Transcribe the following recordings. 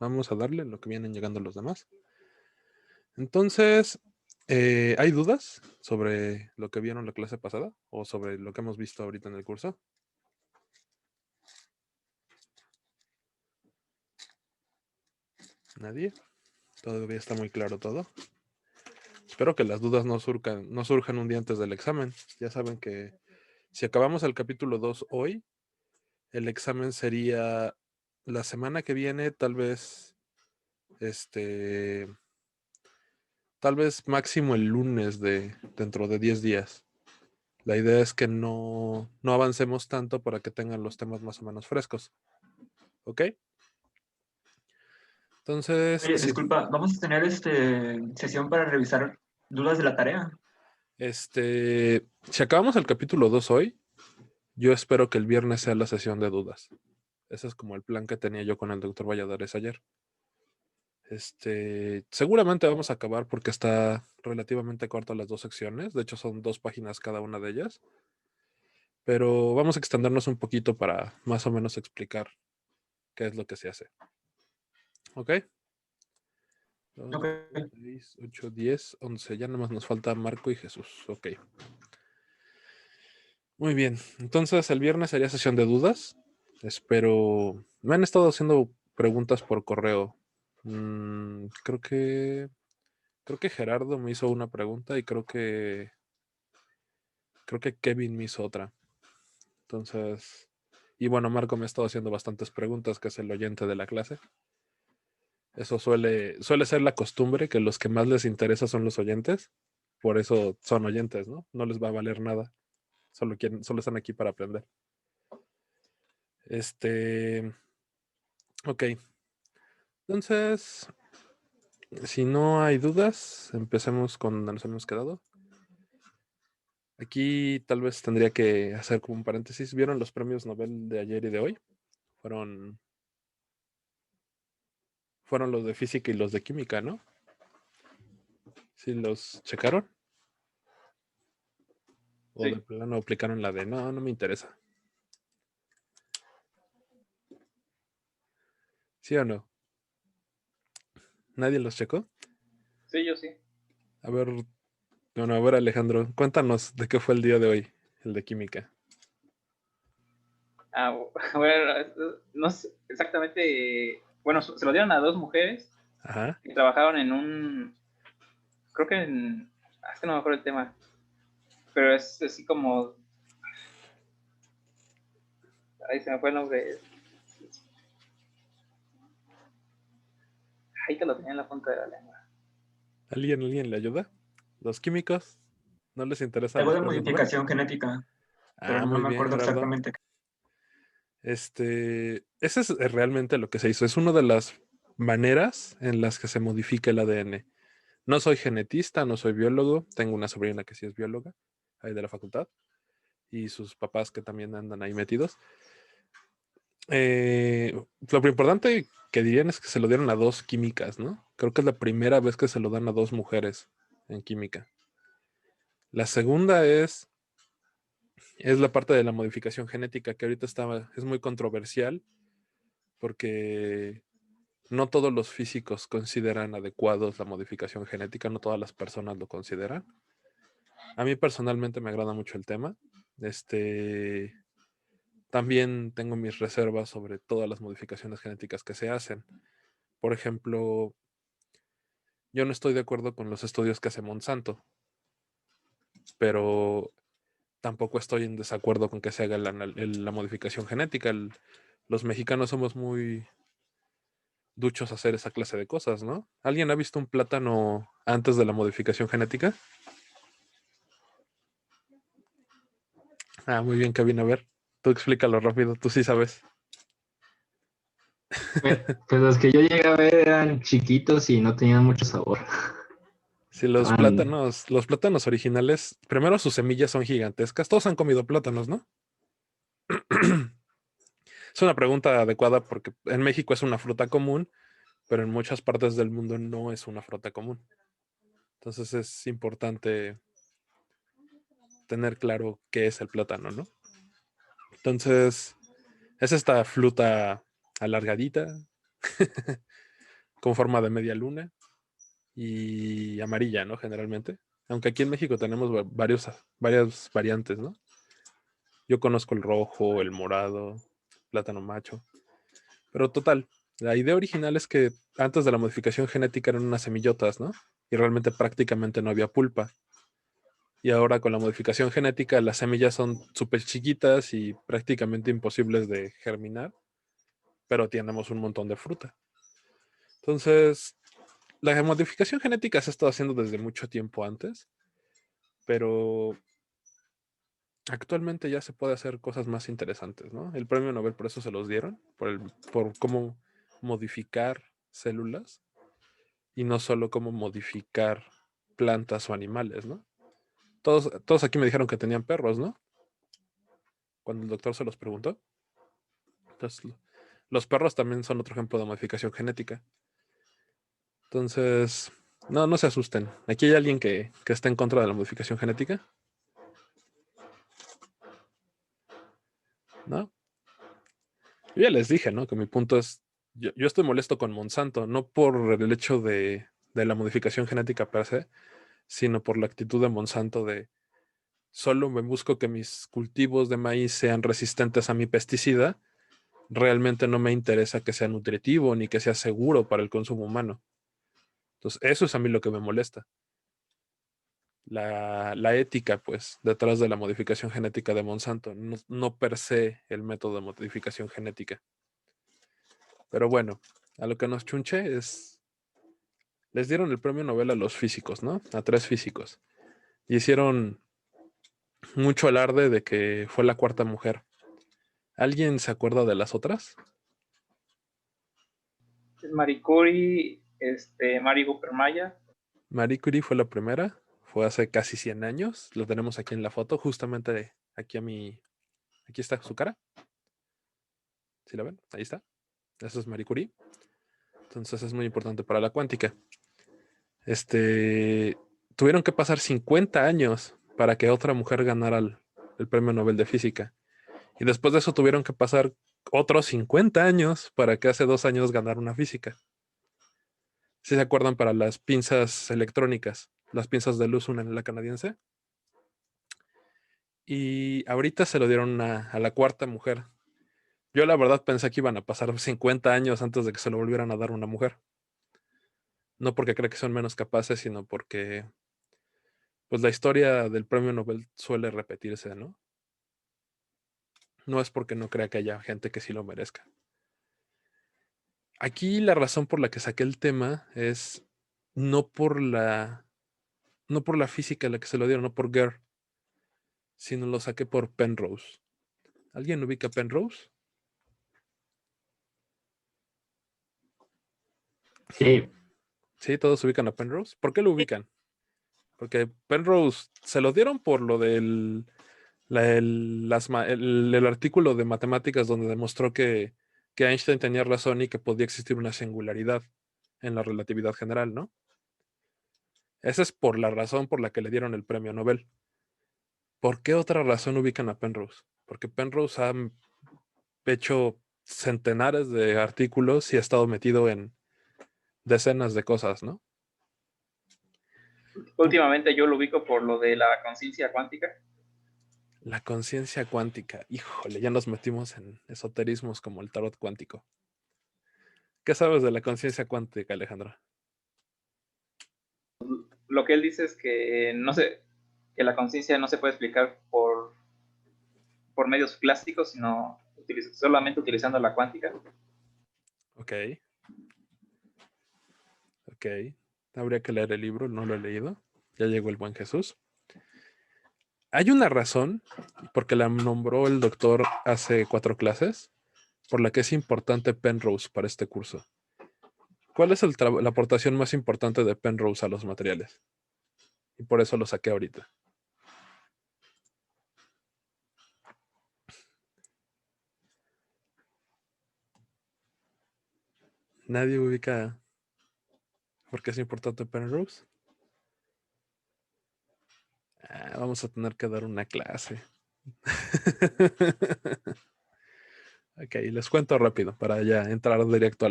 vamos a darle lo que vienen llegando los demás. Entonces, ¿hay dudas sobre lo que vieron la clase pasada o sobre lo que hemos visto ahorita en el curso? ¿Nadie? Todavía está muy claro todo. Espero que las dudas no surjan un día antes del examen. Ya saben que si acabamos el capítulo 2 hoy, el examen sería la semana que viene, tal vez máximo el lunes dentro de 10 días. La idea es que no avancemos tanto para que tengan los temas más o menos frescos. ¿Ok? Entonces, Oye, sí, disculpa, vamos a tener sesión para revisar dudas de la tarea. si acabamos el capítulo 2 hoy, yo espero que el viernes sea la sesión de dudas. Ese es como el plan que tenía yo con el doctor Valladares ayer. Seguramente vamos a acabar porque está relativamente corto las dos secciones. De hecho, son 2 páginas cada una de ellas. Pero vamos a extendernos un poquito para más o menos explicar qué es lo que se hace. ¿Ok? 2, Ok. 6, 8, 10, 11. Ya nomás nos falta Marco y Jesús. Ok. Muy bien. Entonces, el viernes sería sesión de dudas. Espero. Me han estado haciendo preguntas por correo. Creo que Gerardo me hizo una pregunta y creo que Kevin me hizo otra. Entonces, y bueno, Marco me ha estado haciendo bastantes preguntas, que es el oyente de la clase. Eso suele ser la costumbre, que los que más les interesa son los oyentes. Por eso son oyentes, ¿no? No les va a valer nada. Solo están aquí para aprender. Ok. Entonces, si no hay dudas, empecemos con donde nos hemos quedado. Aquí tal vez tendría que hacer como un paréntesis. ¿Vieron los premios Nobel de ayer y de hoy? Fueron los de física y los de química, ¿no? ¿Sí los checaron? ¿O de Sí. plano aplicaron la de no me interesa? ¿Sí o no? ¿Nadie los checó? Sí, yo sí. A ver, bueno, a ver, Alejandro, cuéntanos de qué fue el día de hoy, el de química. Bueno, no sé exactamente. Bueno, se lo dieron a 2 mujeres Ajá. que trabajaron creo que es que no me acuerdo el tema, pero es así como, ahí se me fue el nombre. Ahí te lo tenía en la punta de la lengua. ¿Alguien le ayuda? ¿Los químicos? ¿No les interesan Algo los de premios Nobel? modificación genética, pero no Muy me bien, acuerdo Gerardo. exactamente. Ese es realmente lo que se hizo. Es una de las maneras en las que se modifica el ADN. No soy genetista, no soy biólogo. Tengo una sobrina que sí es bióloga, ahí de la facultad, y sus papás que también andan ahí metidos. Lo importante que dirían es que se lo dieron a 2 químicas, ¿no? Creo que es la primera vez que se lo dan a 2 mujeres en química. La segunda es la parte de la modificación genética, que ahorita es muy controversial porque no todos los físicos consideran adecuados la modificación genética, no todas las personas lo consideran. A mí personalmente me agrada mucho el tema. También tengo mis reservas sobre todas las modificaciones genéticas que se hacen. Por ejemplo, yo no estoy de acuerdo con los estudios que hace Monsanto, pero tampoco estoy en desacuerdo con que se haga la modificación genética. Los mexicanos somos muy duchos a hacer esa clase de cosas, ¿no? ¿Alguien ha visto un plátano antes de la modificación genética? Muy bien, Kevin, a ver, tú explícalo rápido, tú sí sabes. Pues los que yo llegué a ver eran chiquitos y no tenían mucho sabor. Si Estaban, los plátanos originales, primero sus semillas son gigantescas, todos han comido plátanos, ¿no? Es una pregunta adecuada porque en México es una fruta común, pero en muchas partes del mundo no es una fruta común. Entonces es importante tener claro qué es el plátano, ¿no? Entonces, es esta fruta alargadita con forma de media luna y amarilla, ¿no? Generalmente. Aunque aquí en México tenemos varias variantes, ¿no? Yo conozco el rojo, el morado, plátano macho. Pero total, la idea original es que antes de la modificación genética eran unas semillotas, ¿no? Y realmente prácticamente no había pulpa. Y ahora con la modificación genética las semillas son súper chiquitas y prácticamente imposibles de germinar, pero tenemos un montón de fruta. Entonces, la modificación genética se ha estado haciendo desde mucho tiempo antes, pero actualmente ya se puede hacer cosas más interesantes, ¿no? El premio Nobel por eso se los dieron, por cómo modificar células y no solo cómo modificar plantas o animales, ¿no? Todos aquí me dijeron que tenían perros, ¿no? Cuando el doctor se los preguntó. Entonces, los perros también son otro ejemplo de modificación genética. Entonces, no se asusten. Aquí hay alguien que está en contra de la modificación genética, ¿no? Yo ya les dije, ¿no? Que mi punto es, yo estoy molesto con Monsanto, no por el hecho de la modificación genética per se, sino por la actitud de Monsanto de solo me busco que mis cultivos de maíz sean resistentes a mi pesticida, realmente no me interesa que sea nutritivo ni que sea seguro para el consumo humano. Entonces, eso es a mí lo que me molesta. La ética, pues, detrás de la modificación genética de Monsanto, no per se el método de modificación genética. Pero bueno, a lo que nos chunche es, les dieron el premio Nobel a los físicos, ¿no? A 3 físicos. Y hicieron mucho alarde de que fue la cuarta mujer. ¿Alguien se acuerda de las otras? Marie Curie, Mary Maya. Marie Curie fue la primera, fue hace casi 100 años. Lo tenemos aquí en la foto, justamente aquí aquí está su cara. ¿Sí la ven? Ahí está. Esa es Marie Curie. Entonces es muy importante para la cuántica. Tuvieron que pasar 50 años para que otra mujer ganara el premio Nobel de Física. Y después de eso tuvieron que pasar otros 50 años para que hace 2 años ganara una física. Si se acuerdan para las pinzas electrónicas, las pinzas de luz, una en la canadiense. Y ahorita se lo dieron a la cuarta mujer. Yo la verdad pensé que iban a pasar 50 años antes de que se lo volvieran a dar a una mujer. No porque cree que son menos capaces, sino porque pues la historia del premio Nobel suele repetirse, ¿no? No es porque no crea que haya gente que sí lo merezca. Aquí la razón por la que saqué el tema es no por la, no por la física a la que se lo dieron, no por Girl, sino lo saqué por Penrose. ¿Alguien ubica a Penrose? Sí, Sí, todos ubican a Penrose. ¿Por qué lo ubican? Porque Penrose se lo dieron por lo del el artículo de matemáticas donde demostró que Einstein tenía razón y que podía existir una singularidad en la relatividad general, ¿no? Esa es por la razón por la que le dieron el premio Nobel. ¿Por qué otra razón ubican a Penrose? Porque Penrose ha hecho centenares de artículos y ha estado metido en decenas de cosas, ¿no? Últimamente yo lo ubico por lo de la conciencia cuántica. La conciencia cuántica. Híjole, ya nos metimos en esoterismos como el tarot cuántico. ¿Qué sabes de la conciencia cuántica, Alejandro? Lo que él dice es que no sé, que la conciencia no se puede explicar por medios clásicos, sino solamente utilizando la cuántica. Ok, ok. Habría que leer el libro, no lo he leído. Ya llegó el buen Jesús. Hay una razón, porque la nombró el doctor hace 4 clases, por la que es importante Penrose para este curso. ¿Cuál es la aportación más importante de Penrose a los materiales? Y por eso lo saqué ahorita. ¿Nadie ubica por qué es importante Penrose? Vamos a tener que dar una clase. Ok, les cuento rápido para ya entrar directo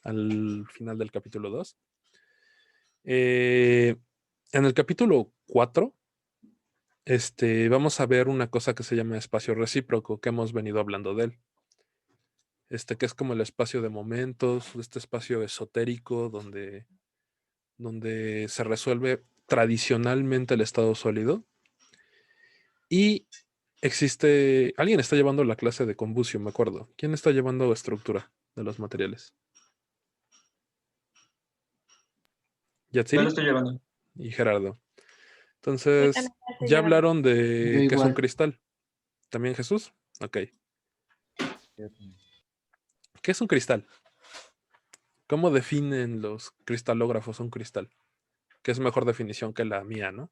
al final del capítulo 2. En el capítulo 4, vamos a ver una cosa que se llama espacio recíproco, que hemos venido hablando de él. Que es como el espacio de momentos, este espacio esotérico donde se resuelve tradicionalmente el estado sólido. Y alguien está llevando la clase de Confucio, me acuerdo. ¿Quién está llevando estructura de los materiales? Yo ¿Yatsiri? lo estoy llevando. Y Gerardo. Yo Entonces, también la estoy ya llevando. hablaron Yo de qué es un igual. cristal. ¿También Jesús? Ok. ¿Qué es un cristal? ¿Cómo definen los cristalógrafos un cristal? Que es mejor definición que la mía, ¿no?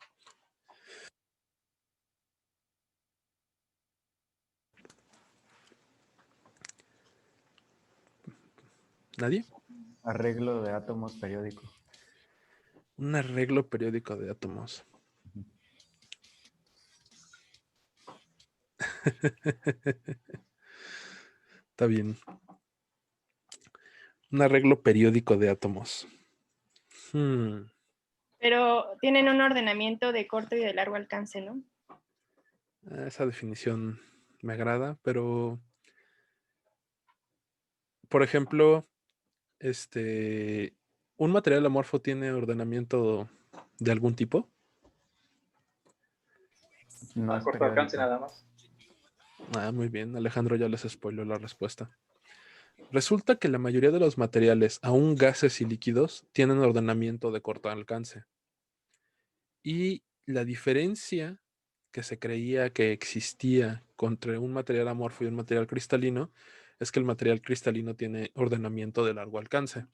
¿Nadie? Arreglo de átomos periódico. Un arreglo periódico de átomos. Está bien. Un arreglo periódico de átomos. Pero tienen un ordenamiento de corto y de largo alcance, ¿no? Esa definición me agrada, pero, por ejemplo, ¿un material amorfo tiene ordenamiento de algún tipo? No A es corto alcance periódico. nada más. Muy bien, Alejandro ya les spoiló la respuesta. Resulta que la mayoría de los materiales, aún gases y líquidos, tienen ordenamiento de corto alcance. Y la diferencia que se creía que existía entre un material amorfo y un material cristalino es que el material cristalino tiene ordenamiento de largo alcance.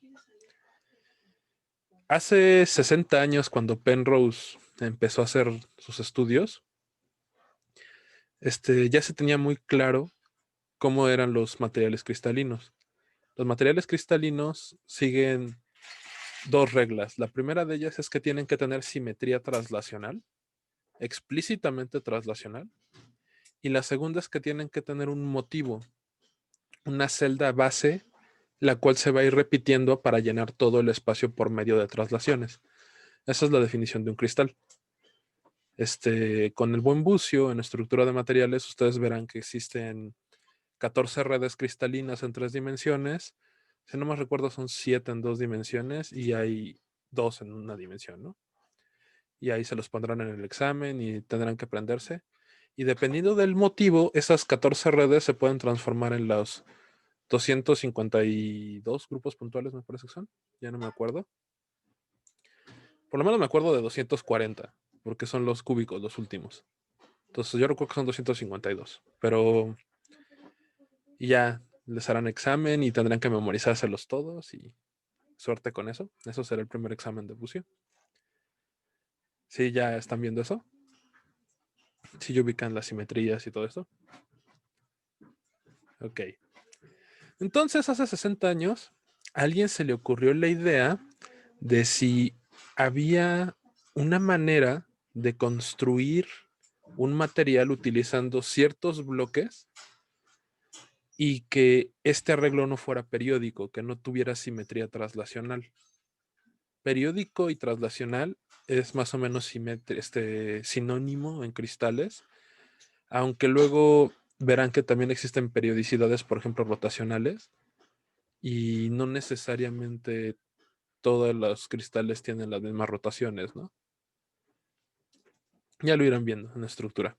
Hace 60 años, cuando Penrose empezó a hacer sus estudios, ya se tenía muy claro cómo eran los materiales cristalinos. Los materiales cristalinos siguen dos reglas. La primera de ellas es que tienen que tener simetría traslacional, explícitamente traslacional. Y la segunda es que tienen que tener un motivo, una celda base, la cual se va a ir repitiendo para llenar todo el espacio por medio de traslaciones. Esa es la definición de un cristal. Con el buen bucio en estructura de materiales, ustedes verán que existen 14 redes cristalinas en 3 dimensiones. Si no me recuerdo, son 7 en 2 dimensiones y hay 2 en una dimensión, ¿no? Y ahí se los pondrán en el examen y tendrán que aprenderse. Y dependiendo del motivo, esas 14 redes se pueden transformar en los 252 grupos puntuales, me parece que son. Ya no me acuerdo. Por lo menos me acuerdo de 240, porque son los cúbicos, los últimos. Entonces yo recuerdo que son 252. Pero ya les harán examen y tendrán que memorizárselos todos y suerte con eso. Eso será el primer examen de bucio. ¿Sí ya están viendo eso? ¿Sí ya ubican las simetrías y todo esto? Ok. Entonces, hace 60 años, a alguien se le ocurrió la idea de si había una manera de construir un material utilizando ciertos bloques y que este arreglo no fuera periódico, que no tuviera simetría traslacional. Periódico y traslacional es más o menos sinónimo en cristales, aunque luego verán que también existen periodicidades, por ejemplo, rotacionales, y no necesariamente todos los cristales tienen las mismas rotaciones, ¿no? Ya lo irán viendo en la estructura.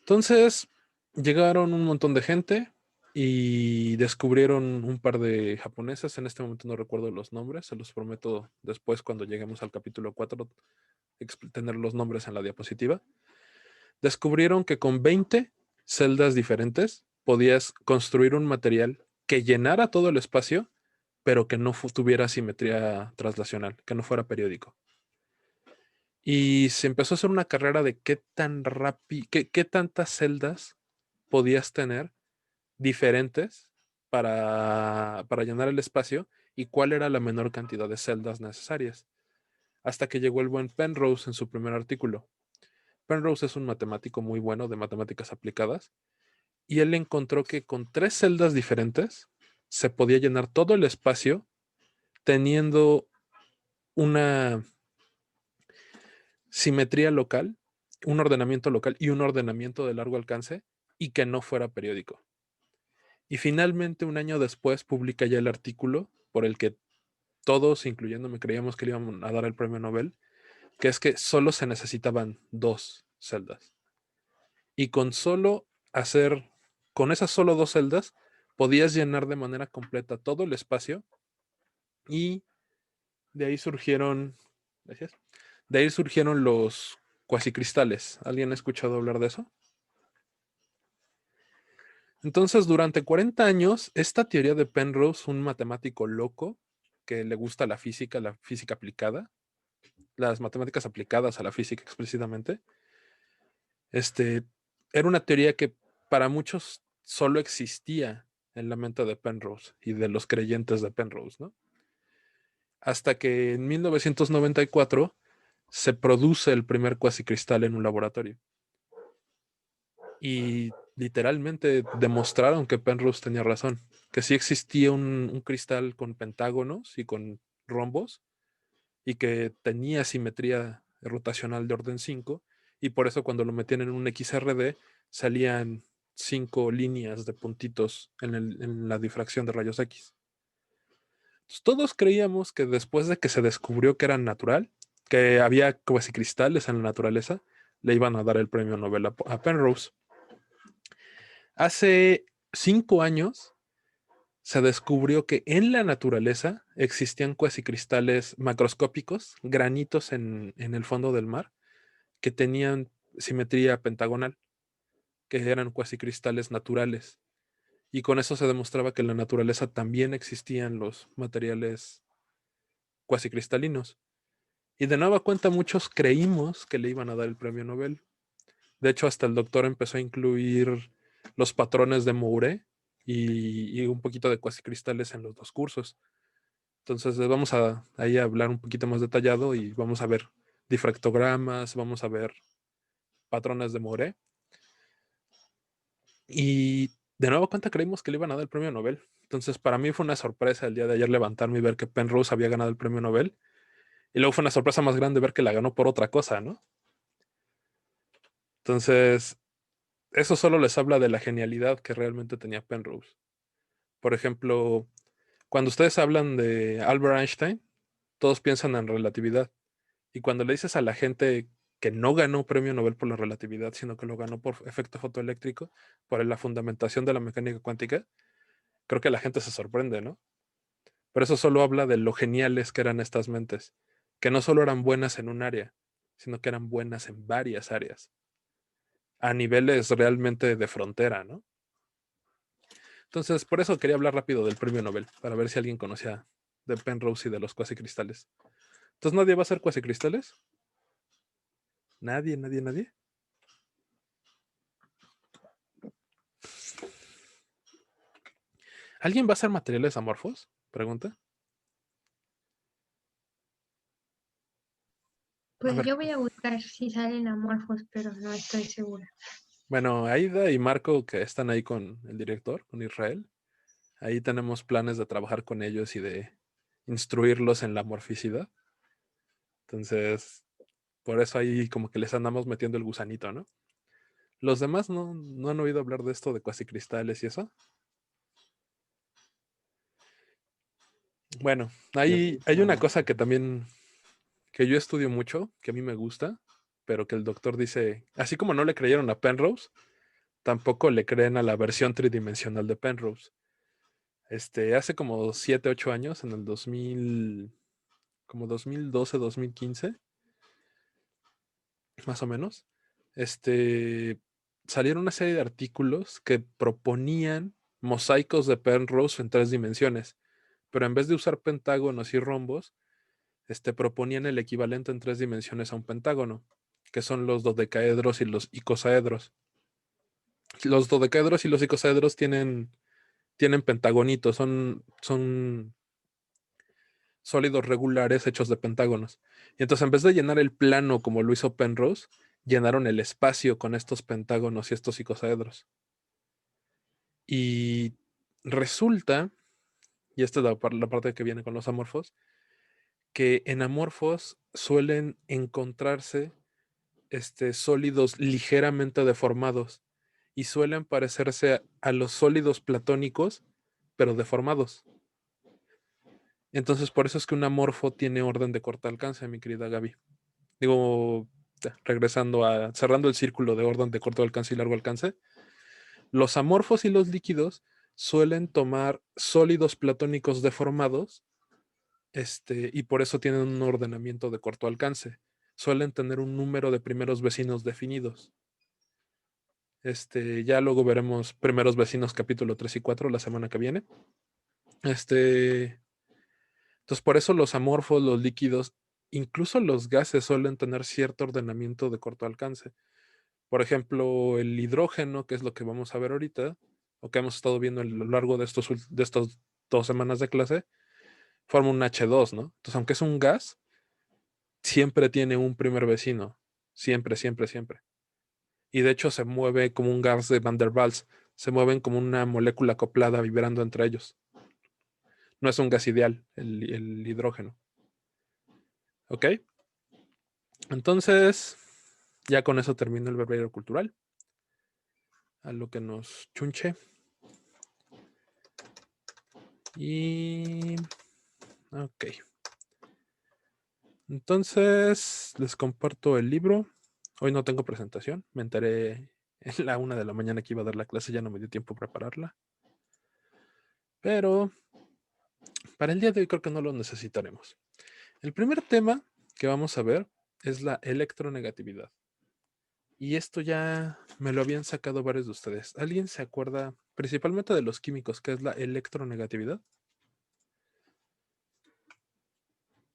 Entonces, llegaron un montón de gente y descubrieron un par de japoneses. En este momento no recuerdo los nombres, se los prometo después cuando lleguemos al capítulo 4 tener los nombres en la diapositiva. Descubrieron que con 20 celdas diferentes podías construir un material que llenara todo el espacio, pero que no tuviera simetría traslacional, que no fuera periódico. Y se empezó a hacer una carrera de qué tan rápido, qué tantas celdas podías tener diferentes para llenar el espacio y cuál era la menor cantidad de celdas necesarias. Hasta que llegó el buen Penrose en su primer artículo. Penrose es un matemático muy bueno de matemáticas aplicadas y él encontró que con 3 celdas diferentes se podía llenar todo el espacio teniendo una simetría local, un ordenamiento local y un ordenamiento de largo alcance, y que no fuera periódico. Y finalmente, un año después, publica ya el artículo por el que todos, incluyéndome, creíamos que le iban a dar el premio Nobel, que es que solo se necesitaban 2 celdas. Y con esas solo 2 celdas, podías llenar de manera completa todo el espacio, y de ahí surgieron, gracias, de ahí surgieron los cuasicristales. ¿Alguien ha escuchado hablar de eso? Entonces, durante 40 años, esta teoría de Penrose, un matemático loco que le gusta la física aplicada, las matemáticas aplicadas a la física explícitamente, era una teoría que para muchos solo existía en la mente de Penrose y de los creyentes de Penrose, ¿no? Hasta que en 1994 se produce el primer cuasicristal en un laboratorio. Y literalmente demostraron que Penrose tenía razón, que sí existía un cristal con pentágonos y con rombos, y que tenía simetría rotacional de orden 5, y por eso cuando lo metían en un XRD salían 5 líneas de puntitos en la difracción de rayos X. Entonces, todos creíamos que después de que se descubrió que era natural, que había cuasicristales en la naturaleza, le iban a dar el premio Nobel a Penrose. Hace 5 años se descubrió que en la naturaleza existían cuasicristales macroscópicos, granitos en el fondo del mar, que tenían simetría pentagonal, que eran cuasicristales naturales. Y con eso se demostraba que en la naturaleza también existían los materiales cuasicristalinos. Y de nueva cuenta muchos creímos que le iban a dar el premio Nobel. De hecho, hasta el doctor empezó a incluir los patrones de Moure y un poquito de cuasicristales en los 2 cursos. Entonces vamos ahí a hablar un poquito más detallado y vamos a ver difractogramas, vamos a ver patrones de Moure. Y de nuevo cuenta creímos que le iban a dar el premio Nobel. Entonces para mí fue una sorpresa el día de ayer levantarme y ver que Penrose había ganado el premio Nobel. Y luego fue una sorpresa más grande ver que la ganó por otra cosa, ¿no? Entonces, eso solo les habla de la genialidad que realmente tenía Penrose. Por ejemplo, cuando ustedes hablan de Albert Einstein, todos piensan en relatividad. Y cuando le dices a la gente que no ganó premio Nobel por la relatividad, sino que lo ganó por efecto fotoeléctrico, por la fundamentación de la mecánica cuántica, creo que la gente se sorprende, ¿no? Pero eso solo habla de lo geniales que eran estas mentes, que no solo eran buenas en un área, sino que eran buenas en varias áreas, a niveles realmente de frontera, ¿no? Entonces, por eso quería hablar rápido del premio Nobel, para ver si alguien conocía de Penrose y de los cuasicristales. Entonces, ¿nadie va a hacer cuasicristales? ¿Nadie, nadie, nadie? ¿Alguien va a hacer materiales amorfos? Pregunta. Pues ver. yo voy a buscar si salen amorfos, pero no estoy segura. Bueno, Aida y Marco, que están ahí con el director, con Israel, ahí tenemos planes de trabajar con ellos y de instruirlos en la morficidad. Entonces, por eso ahí como que les andamos metiendo el gusanito, ¿no? ¿Los demás no han oído hablar de esto de cuasicristales y eso? Bueno, hay una cosa que también, que yo estudio mucho, que a mí me gusta, pero que el doctor dice, así como no le creyeron a Penrose, tampoco le creen a la versión tridimensional de Penrose. Hace como 7, 8 años, en el 2000, como 2012, 2015, más o menos, salieron una serie de artículos que proponían mosaicos de Penrose en 3 dimensiones, pero en vez de usar pentágonos y rombos, proponían el equivalente en 3 dimensiones a un pentágono, que son los dodecaedros y los icosaedros. Los dodecaedros y los icosaedros tienen pentagonitos, son sólidos regulares hechos de pentágonos. Y entonces, en vez de llenar el plano como lo hizo Penrose, llenaron el espacio con estos pentágonos y estos icosaedros. Y resulta y esta es la parte que viene con los amorfos, que en amorfos suelen encontrarse sólidos ligeramente deformados y suelen parecerse a los sólidos platónicos, pero deformados. Entonces, por eso es que un amorfo tiene orden de corto alcance, mi querida Gaby. Digo, cerrando el círculo de orden de corto alcance y largo alcance, los amorfos y los líquidos suelen tomar sólidos platónicos deformados, y por eso tienen un ordenamiento de corto alcance. Suelen tener un número de primeros vecinos definidos. Ya luego veremos primeros vecinos capítulo 3 y 4 la semana que viene. Entonces, por eso los amorfos, los líquidos, incluso los gases suelen tener cierto ordenamiento de corto alcance. Por ejemplo, el hidrógeno, que es lo que vamos a ver ahorita, o que hemos estado viendo a lo largo de estas 2 semanas de clase, forma un H2, ¿no? Entonces, aunque es un gas, siempre tiene un primer vecino. Siempre, siempre, siempre. Y de hecho se mueve como un gas de Van der Waals. Se mueven como una molécula acoplada vibrando entre ellos. No es un gas ideal, el hidrógeno. ¿Ok? Entonces, ya con eso termino el breviario cultural. A lo que nos chunche. Y... ok. Entonces, les comparto el libro. Hoy no tengo presentación. Me enteré en la 1 de la mañana que iba a dar la clase. Ya no me dio tiempo a prepararla. Pero para el día de hoy creo que no lo necesitaremos. El primer tema que vamos a ver es la electronegatividad. Y esto ya me lo habían sacado varios de ustedes. ¿Alguien se acuerda principalmente de los químicos qué es la electronegatividad?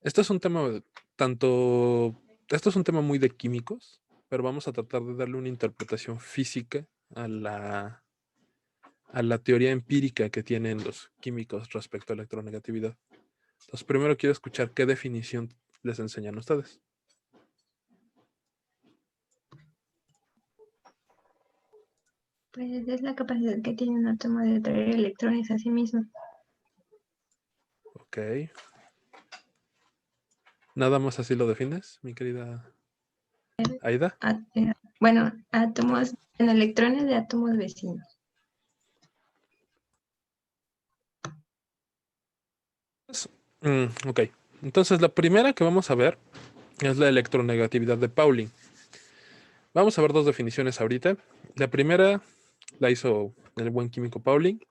Esto es un tema esto es un tema muy de químicos, pero vamos a tratar de darle una interpretación física a la teoría empírica que tienen los químicos respecto a electronegatividad. Entonces, primero quiero escuchar qué definición les enseñan a ustedes. Pues es la capacidad que tiene un átomo de atraer electrones a sí mismo. Ok. ¿Nada más así lo defines, mi querida Aida? Bueno, átomos, en electrones de átomos vecinos. Ok. Entonces, la primera que vamos a ver es la electronegatividad de Pauling. Vamos a ver 2 definiciones ahorita. La primera la hizo el buen químico Pauling.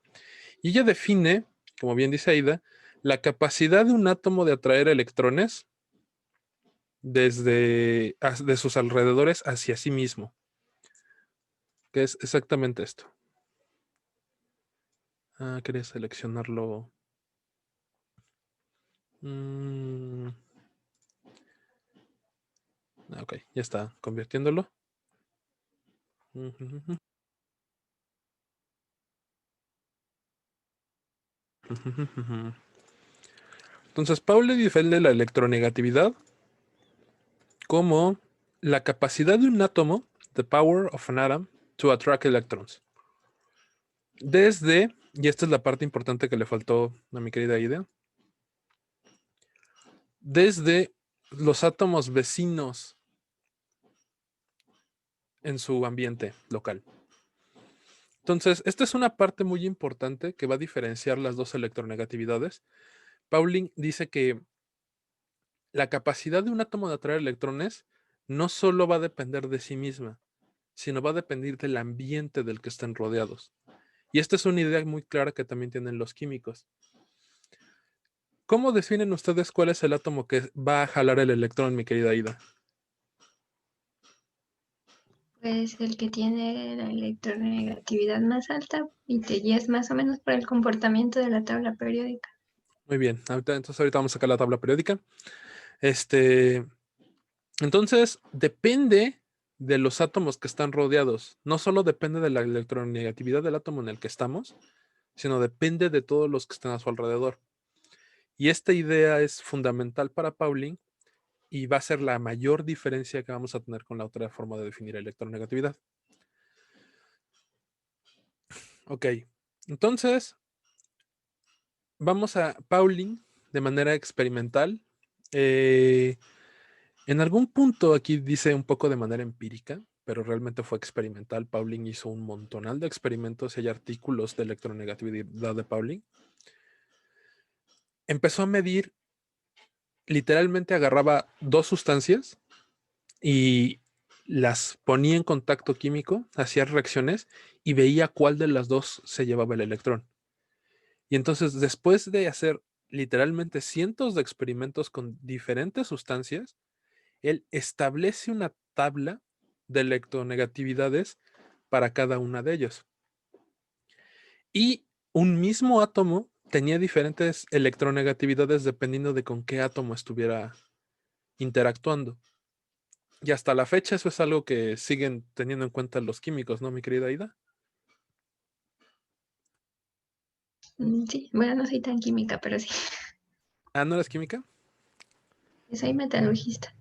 Y ella define, como bien dice Aida, la capacidad de un átomo de atraer electrones de sus alrededores hacia sí mismo. Que es exactamente esto. Quería seleccionarlo. Ok, ya está convirtiéndolo. Entonces, Pauli defiende la electronegatividad como la capacidad de un átomo, the power of an atom, to attract electrons. Y esta es la parte importante que le faltó a mi querida Ida, desde los átomos vecinos en su ambiente local. Entonces, esta es una parte muy importante que va a diferenciar las 2 electronegatividades. Pauling dice que la capacidad de un átomo de atraer electrones no solo va a depender de sí misma, sino va a depender del ambiente del que estén rodeados. Y esta es una idea muy clara que también tienen los químicos. ¿Cómo definen ustedes cuál es el átomo que va a jalar el electrón, mi querida Ida? Pues el que tiene la electronegatividad más alta y te guías más o menos por el comportamiento de la tabla periódica. Muy bien, entonces ahorita vamos a sacar la tabla periódica. Entonces, depende de los átomos que están rodeados. No solo depende de la electronegatividad del átomo en el que estamos, sino depende de todos los que están a su alrededor. Y esta idea es fundamental para Pauling y va a ser la mayor diferencia que vamos a tener con la otra forma de definir electronegatividad. Ok, entonces, vamos a Pauling de manera experimental. En algún punto aquí dice un poco de manera empírica, pero realmente fue experimental. Pauling hizo un montonal de experimentos y hay artículos de electronegatividad de Pauling. Empezó a medir, literalmente agarraba dos sustancias y las ponía en contacto químico, hacía reacciones y veía cuál de las dos se llevaba el electrón. Y entonces, después de hacer literalmente cientos de experimentos con diferentes sustancias, él establece una tabla de electronegatividades para cada una de ellos. Y un mismo átomo tenía diferentes electronegatividades dependiendo de con qué átomo estuviera interactuando. Y hasta la fecha eso es algo que siguen teniendo en cuenta los químicos, ¿no, mi querida Aida? Sí, bueno, no soy tan química, pero sí. Ah, ¿no eres química? Soy metalurgista.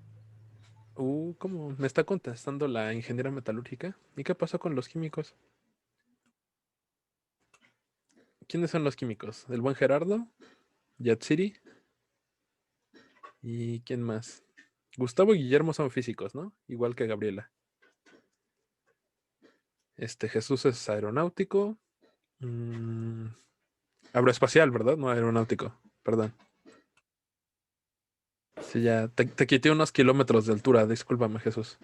¿Cómo? Me está contestando la ingeniera metalúrgica. ¿Y qué pasó con los químicos? ¿Quiénes son los químicos? ¿El buen Gerardo? ¿Yatsiri? ¿Y quién más? Gustavo y Guillermo son físicos, ¿no? Igual que Gabriela. Jesús es aeronáutico. Aeroespacial, ¿verdad? No aeronáutico. Perdón. Sí, ya te quité unos kilómetros de altura. Discúlpame, Jesús.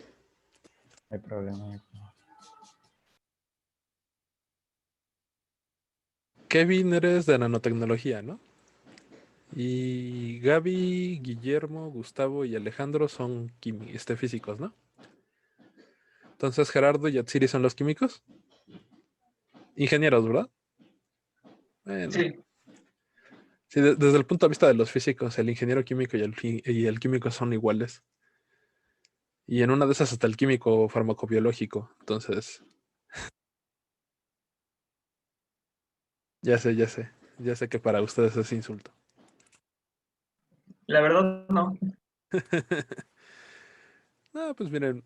No hay problema. No hay problema. Kevin, eres de nanotecnología, ¿no? Y Gaby, Guillermo, Gustavo y Alejandro son físicos, ¿no? Entonces Gerardo y Yatsiri son los químicos. Ingenieros, ¿verdad? Bueno. Sí, Sí, desde el punto de vista de los físicos, el ingeniero químico y el químico son iguales. Y en una de esas hasta el químico farmacobiológico. Entonces, ya sé, ya sé. Ya sé que para ustedes es insulto. la verdad no. No, pues miren,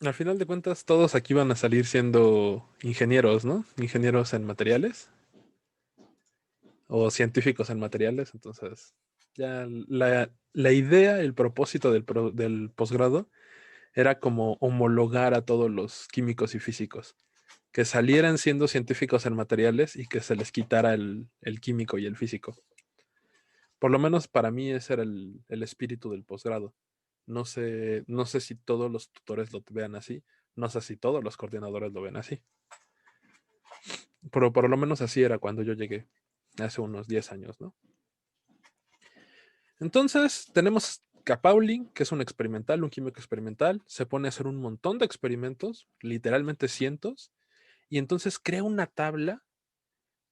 al final de cuentas todos aquí van a salir siendo ingenieros, ¿no? Ingenieros en materiales o científicos en materiales. Entonces, ya la idea, el propósito del posgrado era como homologar a todos los químicos y físicos, que salieran siendo científicos en materiales y que se les quitara el químico y el físico. Por lo menos para mí ese era el espíritu del posgrado. No sé si todos los tutores lo vean así, no sé si todos los coordinadores lo ven así. Pero por lo menos así era cuando yo llegué, hace unos 10 años, ¿no? Entonces tenemos a Pauling, que es un experimental, un químico experimental, se pone a hacer un montón de experimentos, literalmente cientos, y entonces crea una tabla,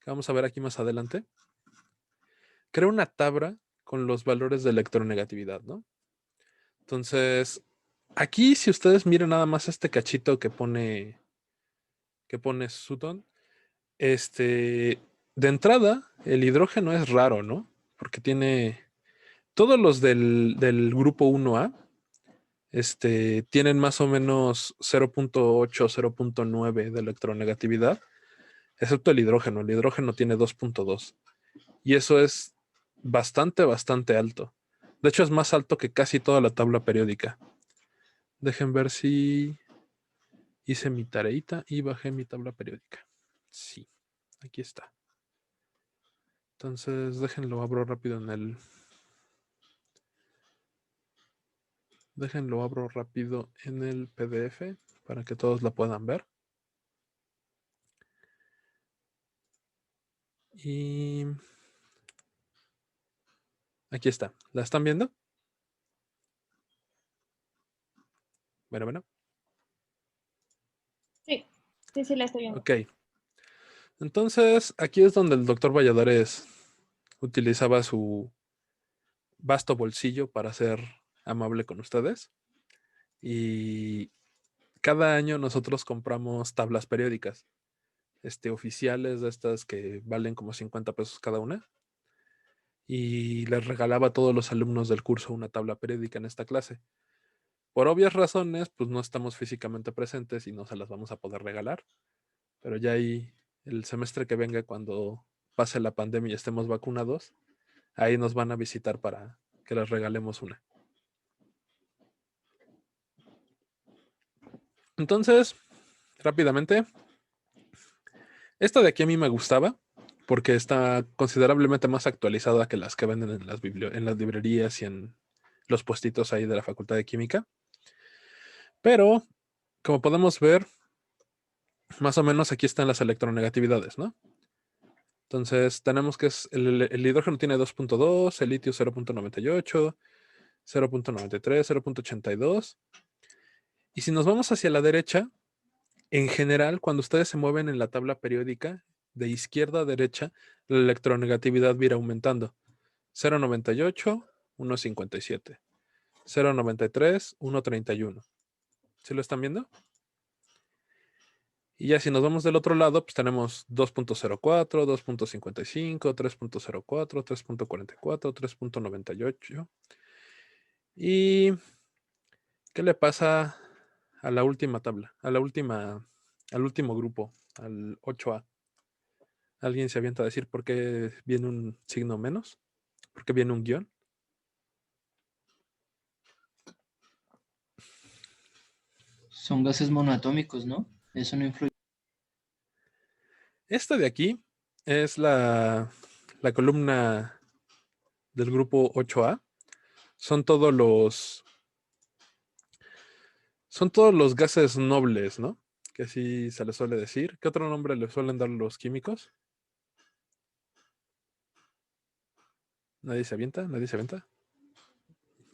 que vamos a ver aquí más adelante, crea una tabla con los valores de electronegatividad, ¿no? Entonces, aquí si ustedes miran nada más este cachito que pone Sutton, de entrada, el hidrógeno es raro, ¿no? Porque tiene todos los del grupo 1A, tienen más o menos 0.8, 0.9 de electronegatividad, excepto el hidrógeno. El hidrógeno tiene 2.2. Y eso es bastante, bastante alto. De hecho, es más alto que casi toda la tabla periódica. Dejen ver si hice mi tareita y bajé mi tabla periódica. Sí, aquí está. Entonces, déjenlo abro rápido Déjenlo abro rápido en el PDF para que todos la puedan ver. Y aquí está. ¿La están viendo? Bueno. Sí, sí, la estoy viendo. Ok. Entonces, aquí es donde el doctor Valladares utilizaba su vasto bolsillo para ser amable con ustedes. Y cada año nosotros compramos tablas periódicas, oficiales de estas que valen como 50 pesos cada una. Y les regalaba a todos los alumnos del curso una tabla periódica en esta clase. Por obvias razones, pues no estamos físicamente presentes y no se las vamos a poder regalar. Pero ya ahí el semestre que venga, cuando pase la pandemia y estemos vacunados, ahí nos van a visitar para que les regalemos una. Entonces, rápidamente, esta de aquí a mí me gustaba porque está considerablemente más actualizada que las que venden en las librerías y en los puestitos ahí de la Facultad de Química. Pero, como podemos ver, más o menos aquí están las electronegatividades, ¿no? Entonces, tenemos que el hidrógeno tiene 2.2, el litio 0.98, 0.93, 0.82. Y si nos vamos hacia la derecha, en general, cuando ustedes se mueven en la tabla periódica, de izquierda a derecha, la electronegatividad va a ir aumentando. 0.98, 1.57. 0.93, 1.31. ¿Sí lo están viendo? Y ya si nos vamos del otro lado, pues tenemos 2.04, 2.55, 3.04, 3.44, 3.98. ¿Y qué le pasa a la última tabla? Al último grupo, al 8A. ¿Alguien se avienta a decir por qué viene un signo menos? ¿Por qué viene un guión? Son gases monoatómicos, ¿no? Eso no influye. Esta de aquí es la columna del grupo 8A. Son todos los gases nobles, ¿no? Que así se les suele decir. ¿Qué otro nombre le suelen dar los químicos? ¿Nadie se avienta? ¿Nadie se avienta?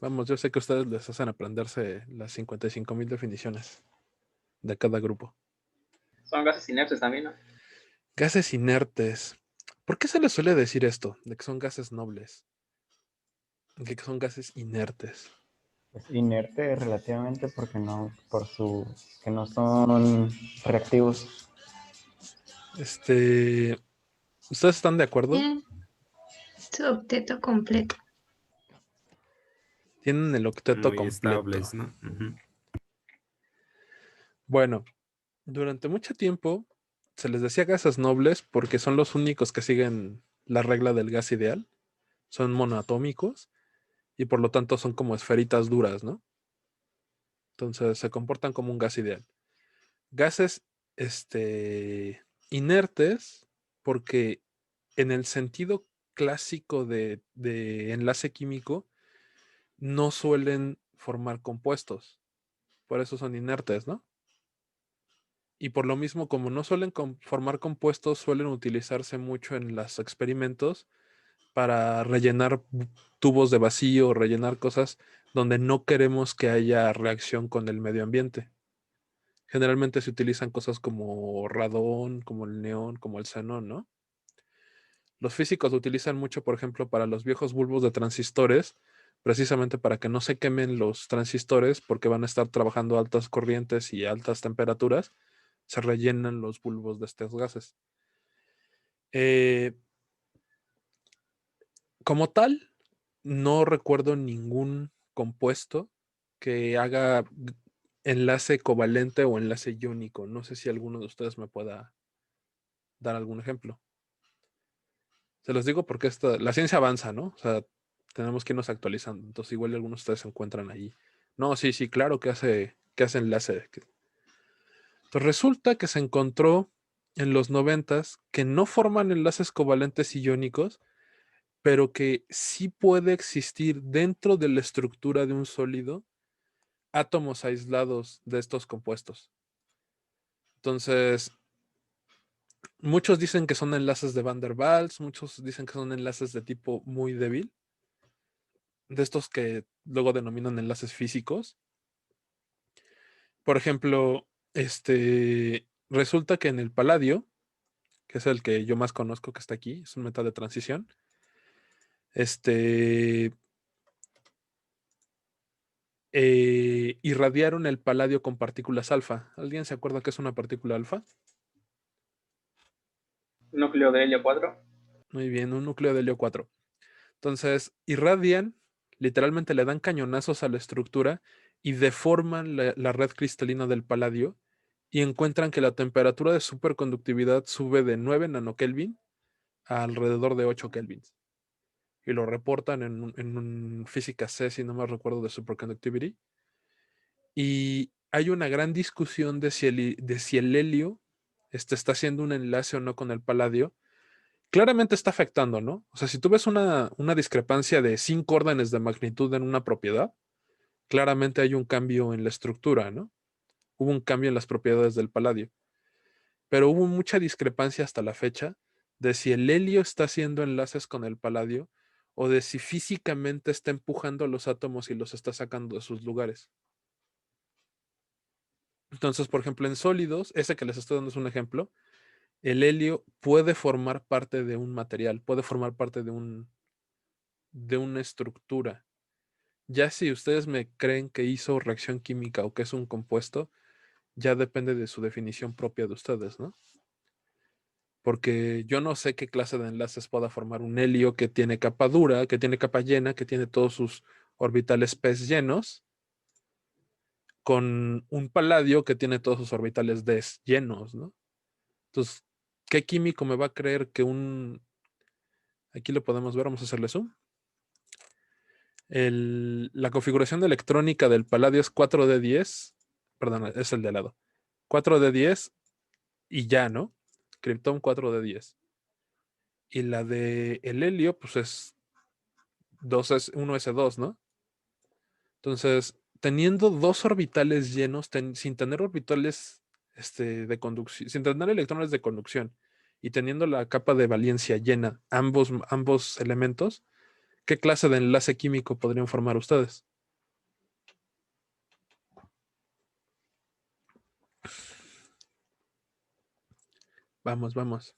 Vamos, yo sé que ustedes les hacen aprenderse las 55,000 definiciones de cada grupo. Son gases inertes también, ¿no? Gases inertes. ¿Por qué se les suele decir esto? De que son gases nobles. De que son gases inertes. Es inerte relativamente porque que no son reactivos. ¿Ustedes están de acuerdo? Su octeto completo. Tienen el octeto Muy completo. estables, ¿no? Ujú. Bueno, durante mucho tiempo se les decía gases nobles porque son los únicos que siguen la regla del gas ideal. Son monoatómicos y por lo tanto son como esferitas duras, ¿no? Entonces se comportan como un gas ideal. Gases inertes porque en el sentido clásico de enlace químico no suelen formar compuestos. Por eso son inertes, ¿no? Y por lo mismo, como no suelen formar compuestos, suelen utilizarse mucho en los experimentos para rellenar tubos de vacío, rellenar cosas donde no queremos que haya reacción con el medio ambiente. Generalmente se utilizan cosas como radón, como el neón, como el xenón, ¿no? Los físicos lo utilizan mucho, por ejemplo, para los viejos bulbos de transistores, precisamente para que no se quemen los transistores, porque van a estar trabajando a altas corrientes y altas temperaturas, se rellenan los bulbos de estos gases. Como tal, no recuerdo ningún compuesto que haga enlace covalente o enlace iónico. No sé si alguno de ustedes me pueda dar algún ejemplo. Se los digo porque la ciencia avanza, ¿no? O sea, tenemos que irnos actualizando. Entonces, igual algunos de ustedes se encuentran ahí. No, sí, claro que hace enlace. Entonces, resulta que se encontró en los 90s que no forman enlaces covalentes iónicos, pero que sí puede existir dentro de la estructura de un sólido átomos aislados de estos compuestos. Entonces, muchos dicen que son enlaces de Van der Waals, muchos dicen que son enlaces de tipo muy débil, de estos que luego denominan enlaces físicos. Por ejemplo, resulta que en el paladio, que es el que yo más conozco que está aquí, es un metal de transición, irradiaron el paladio con partículas alfa. ¿Alguien se acuerda qué es una partícula alfa? Núcleo de helio 4. Muy bien, un núcleo de helio 4. Entonces, irradian, literalmente le dan cañonazos a la estructura y deforman la red cristalina del paladio y encuentran que la temperatura de superconductividad sube de 9 nanokelvin a alrededor de 8 kelvins. Y lo reportan en un física C, si no me recuerdo, de superconductivity. Y hay una gran discusión de si el helio está haciendo un enlace o no con el paladio. Claramente está afectando, ¿no? O sea, si tú ves una discrepancia de 5 órdenes de magnitud en una propiedad, claramente hay un cambio en la estructura, ¿no? Hubo un cambio en las propiedades del paladio. Pero hubo mucha discrepancia hasta la fecha de si el helio está haciendo enlaces con el paladio o de si físicamente está empujando a los átomos y los está sacando de sus lugares. Entonces, por ejemplo, en sólidos, ese que les estoy dando es un ejemplo, el helio puede formar parte de un material, puede formar parte de una estructura. Ya si ustedes me creen que hizo reacción química o que es un compuesto, ya depende de su definición propia de ustedes, ¿no? Porque yo no sé qué clase de enlaces pueda formar un helio que tiene capa dura, que tiene capa llena, que tiene todos sus orbitales pes llenos, con un paladio que tiene todos sus orbitales des llenos, ¿no? Entonces, ¿qué químico me va a creer que aquí lo podemos ver, vamos a hacerle zoom. La configuración electrónica del paladio es 4D10, perdón, es el de al lado. 4D10 y ya, ¿no? Krypton 4D10. Y la de el helio, pues es 1S2, ¿no? Entonces, teniendo dos orbitales llenos, sin tener orbitales de conducción, sin tener electrones de conducción y teniendo la capa de valencia llena, ambos elementos, ¿qué clase de enlace químico podrían formar ustedes? Vamos, vamos.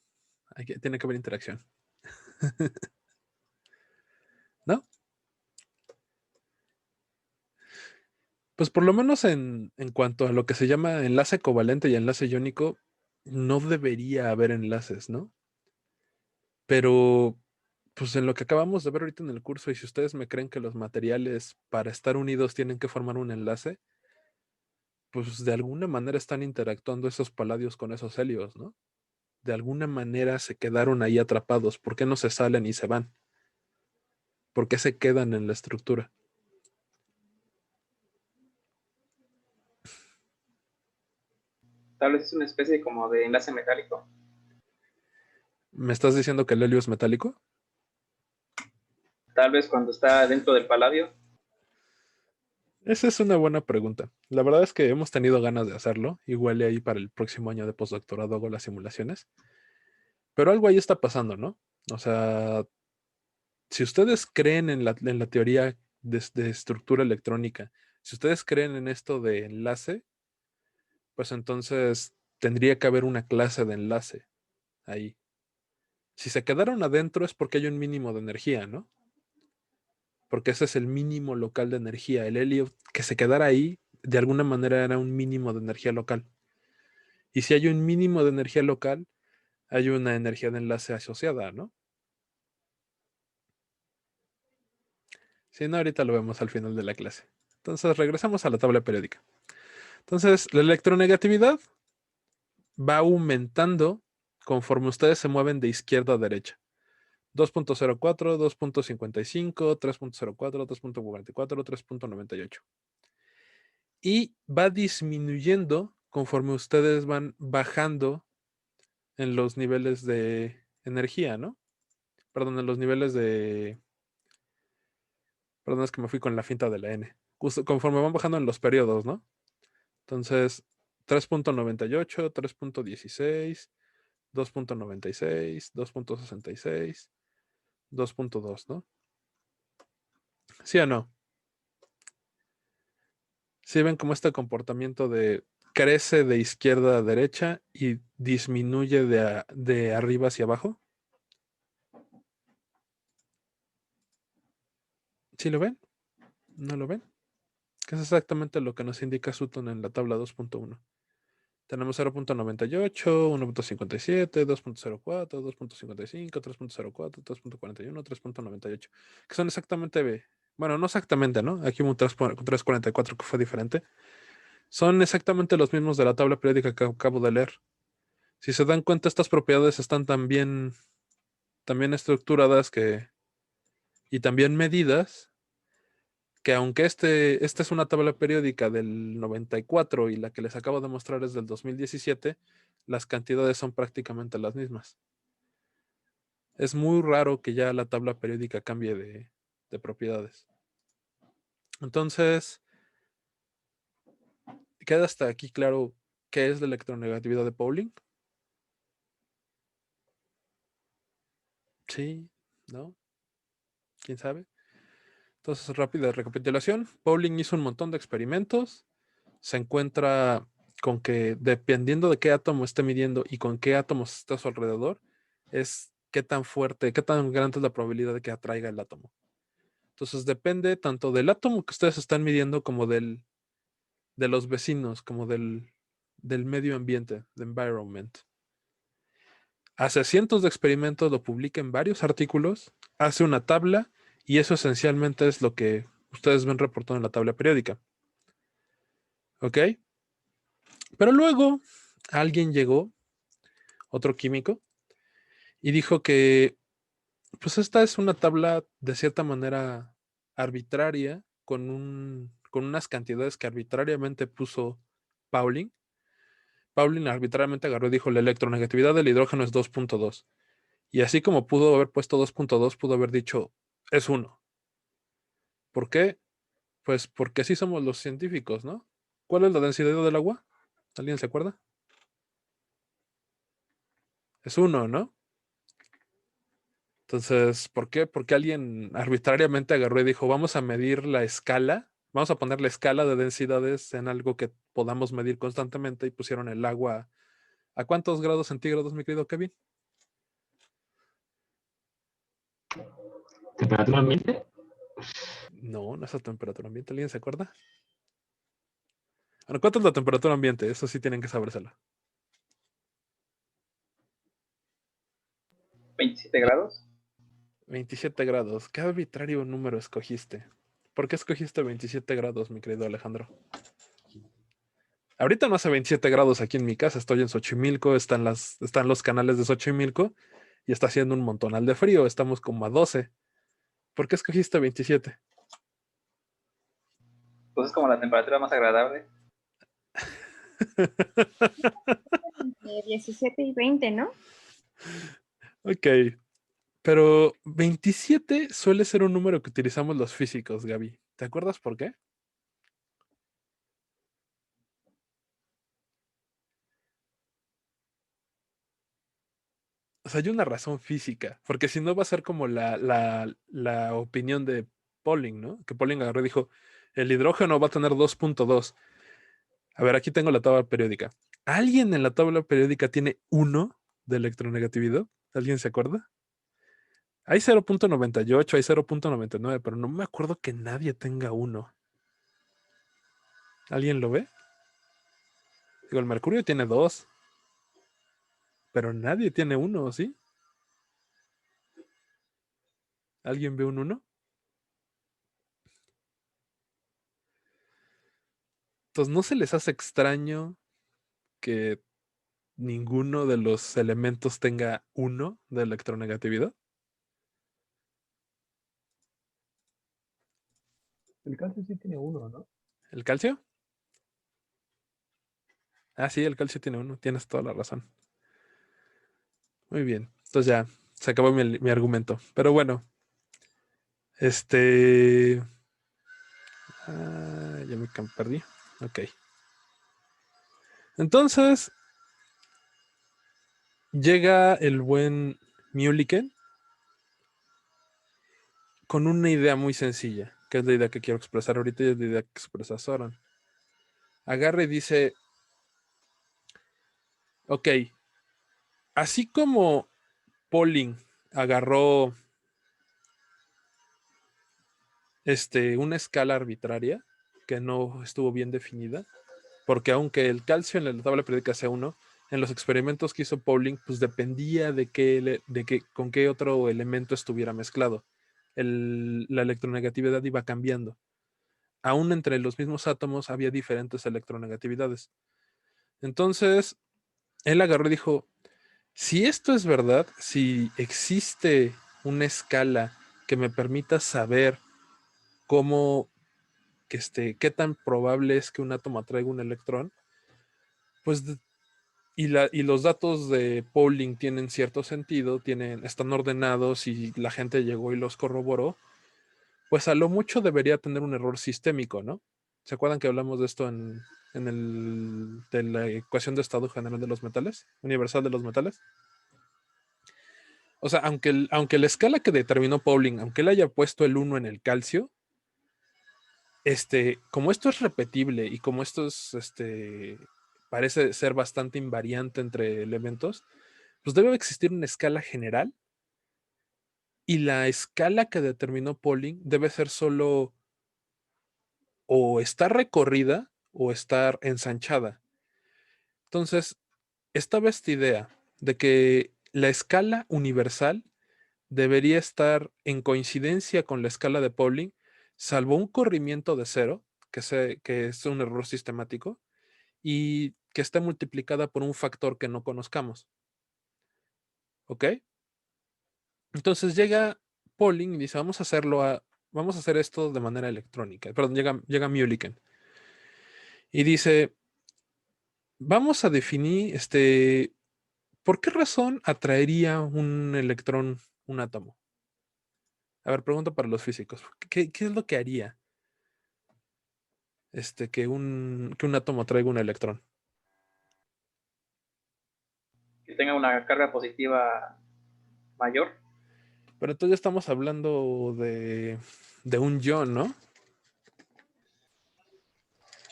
Tiene que haber interacción. ¿No? Pues por lo menos en cuanto a lo que se llama enlace covalente y enlace iónico, no debería haber enlaces, ¿no? Pero, pues en lo que acabamos de ver ahorita en el curso, y si ustedes me creen que los materiales para estar unidos tienen que formar un enlace, pues de alguna manera están interactuando esos paladios con esos helios, ¿no? De alguna manera se quedaron ahí atrapados. ¿Por qué no se salen y se van? ¿Por qué se quedan en la estructura? Tal vez es una especie como de enlace metálico. ¿Me estás diciendo que el helio es metálico? Tal vez cuando está dentro del paladio. Esa es una buena pregunta. La verdad es que hemos tenido ganas de hacerlo. Igual ahí para el próximo año de postdoctorado hago las simulaciones. Pero algo ahí está pasando, ¿no? O sea, si ustedes creen en la teoría de estructura electrónica, si ustedes creen en esto de enlace, pues entonces tendría que haber una clase de enlace ahí. Si se quedaron adentro es porque hay un mínimo de energía, ¿no? Porque ese es el mínimo local de energía. El helio que se quedara ahí, de alguna manera era un mínimo de energía local. Y si hay un mínimo de energía local, hay una energía de enlace asociada, ¿no? Si no, ahorita lo vemos al final de la clase. Entonces, regresamos a la tabla periódica. Entonces, la electronegatividad va aumentando conforme ustedes se mueven de izquierda a derecha. 2.04, 2.55, 3.04, 3.44, 3.98. Y va disminuyendo conforme ustedes van bajando en los niveles de energía, ¿no? Perdón, en los niveles de... Perdón, es que me fui con la finta de la N. Conforme van bajando en los periodos, ¿no? Entonces, 3.98, 3.16, 2.96, 2.66, 2.2, ¿no? ¿Sí o no? ¿Sí ven como este comportamiento de crece de izquierda a derecha y disminuye de arriba hacia abajo? ¿Sí lo ven? ¿No lo ven? Que es exactamente lo que nos indica Sutton en la tabla 2.1. Tenemos 0.98, 1.57, 2.04, 2.55, 3.04, 3.41, 3.98, que son exactamente, bueno, no exactamente, ¿no? Aquí hubo un 3.44 que fue diferente. Son exactamente los mismos de la tabla periódica que acabo de leer. Si se dan cuenta, estas propiedades están también también estructuradas y también medidas, que aunque esta es una tabla periódica del 94 y la que les acabo de mostrar es del 2017, las cantidades son prácticamente las mismas. Es muy raro que ya la tabla periódica cambie de propiedades. Entonces, ¿queda hasta aquí claro qué es la electronegatividad de Pauling? Sí, ¿no? ¿Quién sabe? Entonces, rápida recapitulación. Pauling hizo un montón de experimentos. Se encuentra con que dependiendo de qué átomo esté midiendo y con qué átomos está a su alrededor, es qué tan fuerte, qué tan grande es la probabilidad de que atraiga el átomo. Entonces, depende tanto del átomo que ustedes están midiendo como de los vecinos, como del medio ambiente, de environment. Hace cientos de experimentos, lo publica en varios artículos, hace una tabla y eso esencialmente es lo que ustedes ven reportado en la tabla periódica. ¿Ok? Pero luego alguien llegó, otro químico, y dijo que pues esta es una tabla de cierta manera arbitraria con unas cantidades que arbitrariamente puso Pauling. Pauling arbitrariamente agarró y dijo la electronegatividad del hidrógeno es 2.2. Y así como pudo haber puesto 2.2, pudo haber dicho es 1. ¿Por qué? Pues porque así somos los científicos, ¿no? ¿Cuál es la densidad del agua? ¿Alguien se acuerda? Es 1, ¿no? Entonces, ¿por qué? Porque alguien arbitrariamente agarró y dijo, vamos a medir la escala, vamos a poner la escala de densidades en algo que podamos medir constantemente y pusieron el agua. ¿A cuántos grados centígrados, mi querido Kevin? ¿Temperatura ambiente? No, no es a temperatura ambiente. ¿Alguien se acuerda? Bueno, ¿cuánto es la temperatura ambiente? Eso sí tienen que sabérsela. 27 grados. 27 grados. ¿Qué arbitrario número escogiste? ¿Por qué escogiste 27 grados, mi querido Alejandro? Ahorita no hace 27 grados aquí en mi casa. Estoy en Xochimilco. Están los canales de Xochimilco y está haciendo un montonal de frío. Estamos como a 12. ¿Por qué escogiste 27? Pues es como la temperatura más agradable. Entre 17 y 20, ¿no? Ok. Pero 27 suele ser un número que utilizamos los físicos, Gaby. ¿Te acuerdas por qué? O sea, hay una razón física, porque si no va a ser como la opinión de Pauling, ¿no? Que Pauling agarró y dijo, el hidrógeno va a tener 2.2. A ver, aquí tengo la tabla periódica. ¿Alguien en la tabla periódica tiene 1 de electronegatividad? ¿Alguien se acuerda? Hay 0.98, hay 0.99, pero no me acuerdo que nadie tenga 1. ¿Alguien lo ve? Digo, el mercurio tiene 2, pero nadie tiene 1, ¿sí? ¿Alguien ve un 1? Entonces, ¿no se les hace extraño que ninguno de los elementos tenga 1 de electronegatividad? El calcio sí tiene 1, ¿no? ¿El calcio? Ah, sí, el calcio tiene 1. Tienes toda la razón. Muy bien. Entonces ya, se acabó mi argumento. Pero bueno. Ya me perdí. Ok. Entonces, llega el buen Mulliken con una idea muy sencilla, que es la idea que quiero expresar ahorita y es la idea que expresa Soran. Agarra y dice, ok, así como Pauling agarró una escala arbitraria que no estuvo bien definida, porque aunque el calcio en la tabla periódica sea 1, en los experimentos que hizo Pauling, pues dependía con qué otro elemento estuviera mezclado. La electronegatividad iba cambiando. Aún entre los mismos átomos había diferentes electronegatividades. Entonces, él agarró y dijo, Si esto es verdad, si existe una escala que me permita saber cómo, qué tan probable es que un átomo atraiga un electrón, pues y los datos de Pauling tienen cierto sentido, están ordenados y la gente llegó y los corroboró, pues a lo mucho debería tener un error sistémico, ¿no? ¿Se acuerdan que hablamos de esto de la ecuación de estado general de los metales, universal de los metales? O sea, aunque la escala que determinó Pauling, aunque él haya puesto el 1 en el calcio, como esto es repetible y como esto parece ser bastante invariante entre elementos, pues debe existir una escala general y la escala que determinó Pauling debe ser solo o estar recorrida o estar ensanchada. Entonces, estaba esta idea de que la escala universal debería estar en coincidencia con la escala de Pauling, salvo un corrimiento de cero, que es un error sistemático, y que esté multiplicada por un factor que no conozcamos. ¿Ok? Entonces llega Pauling y dice, vamos a hacer esto de manera electrónica. Perdón, llega Mulliken y dice, vamos a definir, ¿por qué razón atraería un electrón un átomo? A ver, pregunta para los físicos. ¿Qué es lo que haría que un átomo traiga un electrón? Que tenga una carga positiva mayor. Pero entonces ya estamos hablando de un ion, ¿no?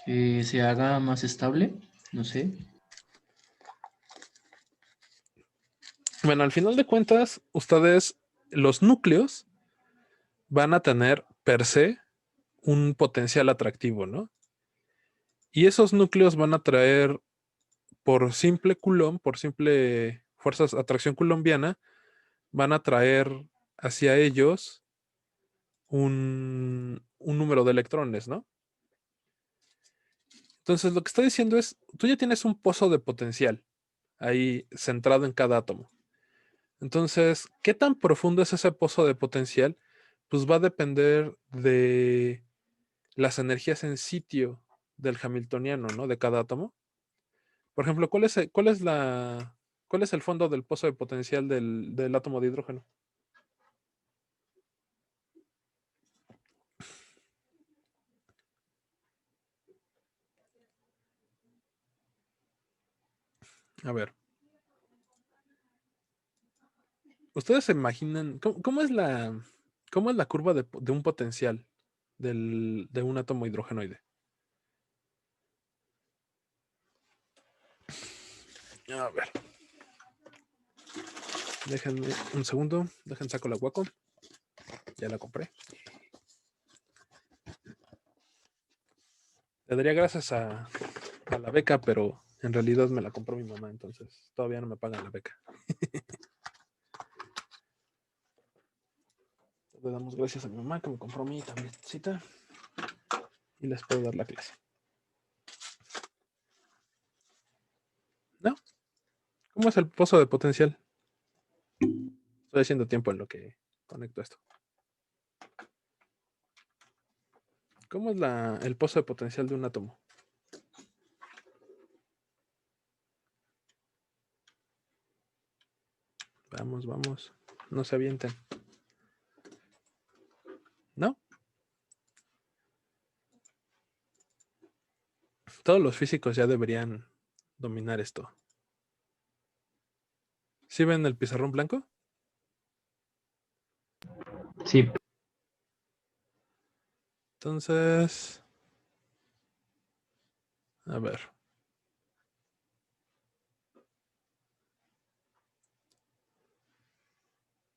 Que se haga más estable, no sé. Bueno, al final de cuentas, los núcleos, van a tener per se un potencial atractivo, ¿no? Y esos núcleos van a traer por simple Coulomb, por simple atracción coulombiana, van a traer hacia ellos un número de electrones, ¿no? Entonces, lo que está diciendo es, tú ya tienes un pozo de potencial ahí centrado en cada átomo. Entonces, ¿qué tan profundo es ese pozo de potencial? Pues va a depender de las energías en sitio del hamiltoniano, ¿no? De cada átomo. Por ejemplo, ¿cuál es el fondo del pozo de potencial del átomo de hidrógeno? A ver. ¿Ustedes se imaginan cómo es la curva de un potencial de un átomo hidrogenoide? A ver. Déjenme un segundo. Saco la Wacom. Ya la compré. Le daría gracias a la beca, pero en realidad me la compró mi mamá, entonces todavía no me pagan la beca. Le damos gracias a mi mamá que me compró mi tabletcita y les puedo dar la clase. ¿No? ¿Cómo es el pozo de potencial? Estoy haciendo tiempo en lo que conecto esto. ¿Cómo es el pozo de potencial de un átomo? Vamos, vamos. No se avienten. ¿No? Todos los físicos ya deberían dominar esto. ¿Sí ven el pizarrón blanco? Sí, Entonces, a ver.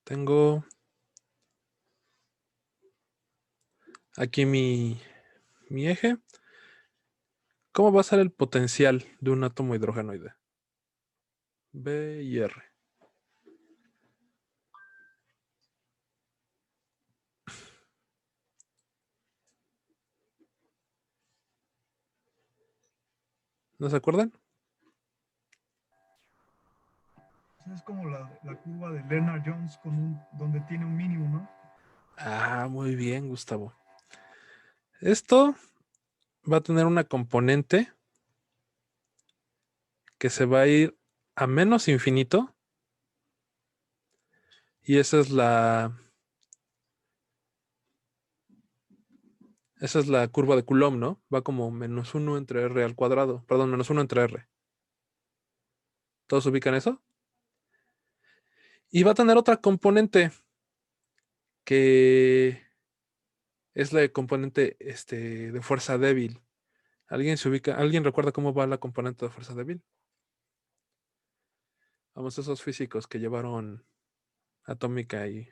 Tengo aquí mi eje. ¿Cómo va a ser el potencial de un átomo hidrogenoide? B y R. ¿No se acuerdan? como la curva de Lennard-Jones donde tiene un mínimo, ¿no? Ah, muy bien, Gustavo. Esto va a tener una componente que se va a ir a menos infinito. Y esa es la curva de Coulomb, ¿no? Va como -1 entre R al cuadrado. Perdón, -1 entre R. ¿Todos ubican eso? Y va a tener otra componente que es la componente de fuerza débil. ¿Alguien recuerda cómo va la componente de fuerza débil? Vamos, esos físicos que llevaron atómica y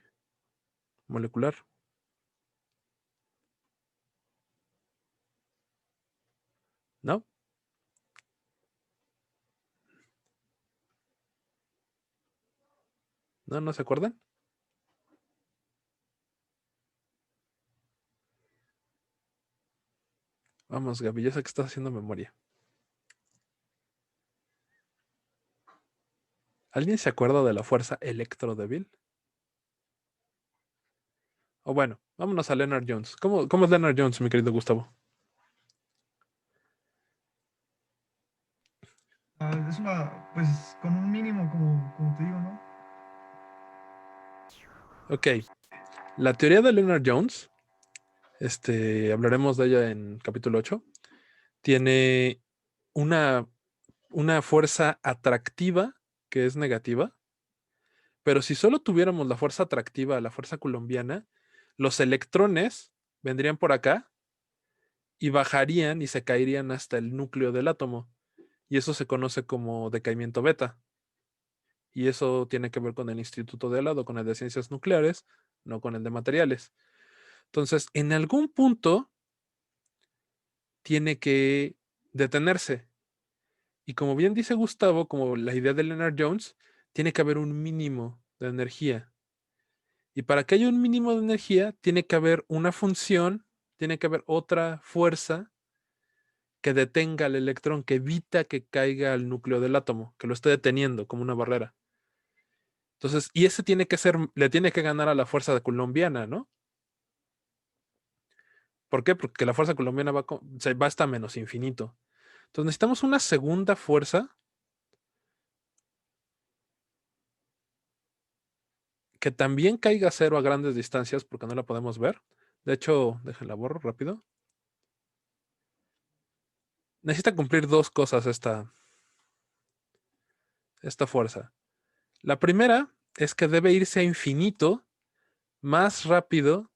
molecular. ¿No? ¿No se acuerdan? Vamos, Gaby, yo sé que estás haciendo memoria. ¿Alguien se acuerda de la fuerza electrodébil? O bueno, vámonos a Lennard-Jones. ¿Cómo es Lennard-Jones, mi querido Gustavo? Es pues con un mínimo, como te digo, ¿no? Ok. La teoría de Lennard-Jones, hablaremos de ella en capítulo 8, tiene una fuerza atractiva que es negativa, pero si solo tuviéramos la fuerza atractiva, la fuerza coulombiana, los electrones vendrían por acá y bajarían y se caerían hasta el núcleo del átomo. Y eso se conoce como decaimiento beta. Y eso tiene que ver con el instituto de al lado, con el de ciencias nucleares, no con el de materiales. Entonces, en algún punto tiene que detenerse. Y como bien dice Gustavo, como la idea de Lennard-Jones, tiene que haber un mínimo de energía. Y para que haya un mínimo de energía, tiene que haber una función, tiene que haber otra fuerza que detenga al electrón, que evita que caiga al núcleo del átomo, que lo esté deteniendo como una barrera. Entonces, y ese le tiene que ganar a la fuerza coulombiana, ¿no? ¿Por qué? Porque la fuerza coulombiana va hasta menos infinito. Entonces necesitamos una segunda fuerza que también caiga a cero a grandes distancias porque no la podemos ver. De hecho, déjenla borro rápido. Necesita cumplir dos cosas esta fuerza. La primera es que debe irse a infinito más rápido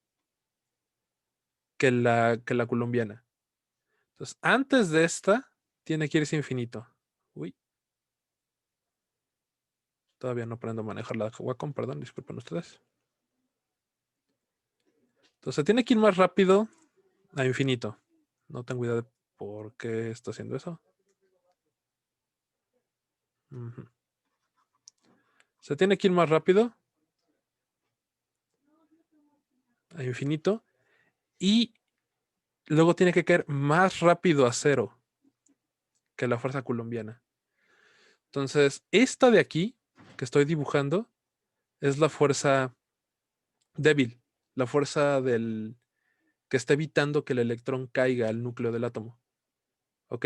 que la coulombiana. Entonces, antes de esta, tiene que irse a infinito. Uy. Todavía no aprendo a manejar la Wacom, perdón, disculpen ustedes. Entonces, tiene que ir más rápido a infinito. No tengo idea de por qué está haciendo eso. Se tiene que ir más rápido a infinito y luego tiene que caer más rápido a cero que la fuerza coulombiana. Entonces, esta de aquí que estoy dibujando es la fuerza débil, la fuerza que está evitando que el electrón caiga al núcleo del átomo. ¿Ok?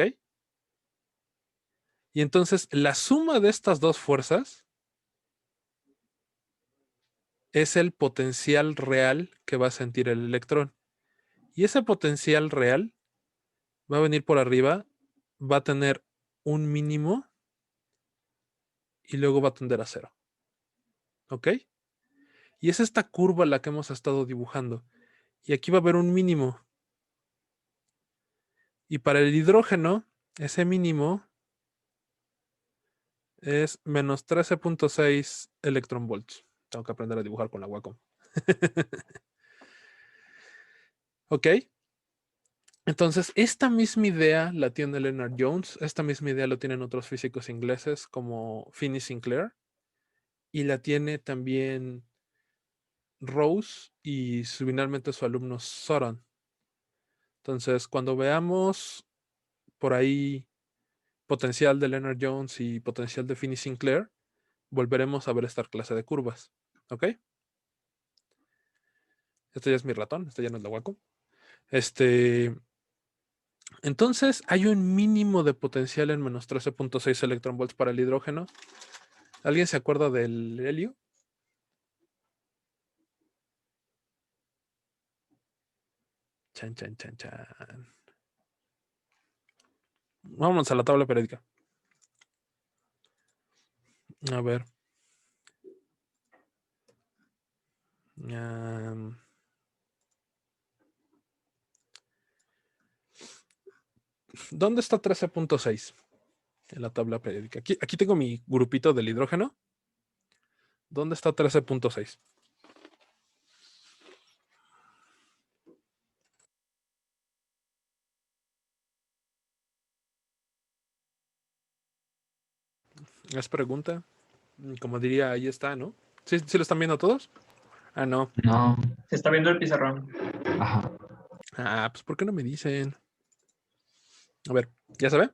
Y entonces la suma de estas dos fuerzas es el potencial real que va a sentir el electrón. Y ese potencial real va a venir por arriba, va a tener un mínimo y luego va a tender a cero. ¿Ok? Y es esta curva la que hemos estado dibujando. Y aquí va a haber un mínimo. Y para el hidrógeno, ese mínimo es menos 13.6 electronvolts. Tengo que aprender a dibujar con la Wacom. ¿Ok? Entonces, esta misma idea la tiene Lennard-Jones, esta misma idea lo tienen otros físicos ingleses como Finney Sinclair, y la tiene también Rose y finalmente su alumno Soran. Entonces, cuando veamos por ahí potencial de Lennard-Jones y potencial de Finney Sinclair, volveremos a ver esta clase de curvas. ¿Ok? Este ya es mi ratón, este ya no es la Waco. Entonces, hay un mínimo de potencial en menos 13.6 electronvolts para el hidrógeno. ¿Alguien se acuerda del helio? Chan, chan, chan, chan. Vámonos a la tabla periódica. A ver. ¿Dónde está 13.6 en la tabla periódica? Aquí tengo mi grupito del hidrógeno. ¿Dónde está 13.6? Es pregunta. Como diría, ahí está, ¿no? ¿Sí lo están viendo todos? Ah, no. No. Se está viendo el pizarrón. Ajá. Ah, pues ¿por qué no me dicen? A ver, ¿ya se ve?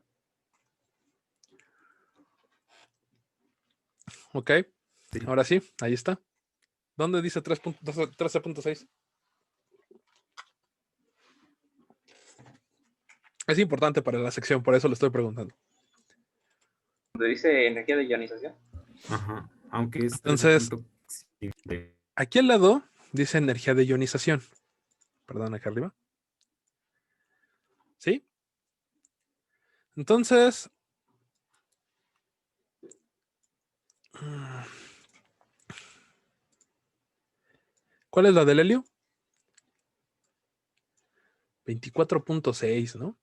Ok. Ahora sí, ahí está. ¿Dónde dice 13.6? Es importante para la sección, por eso lo estoy preguntando. Donde dice energía de ionización. Ajá. Aunque es Entonces, 13.7. aquí al lado dice energía de ionización. Perdón, acá arriba. ¿Sí? Entonces, ¿cuál es la del helio? 24.6, ¿no?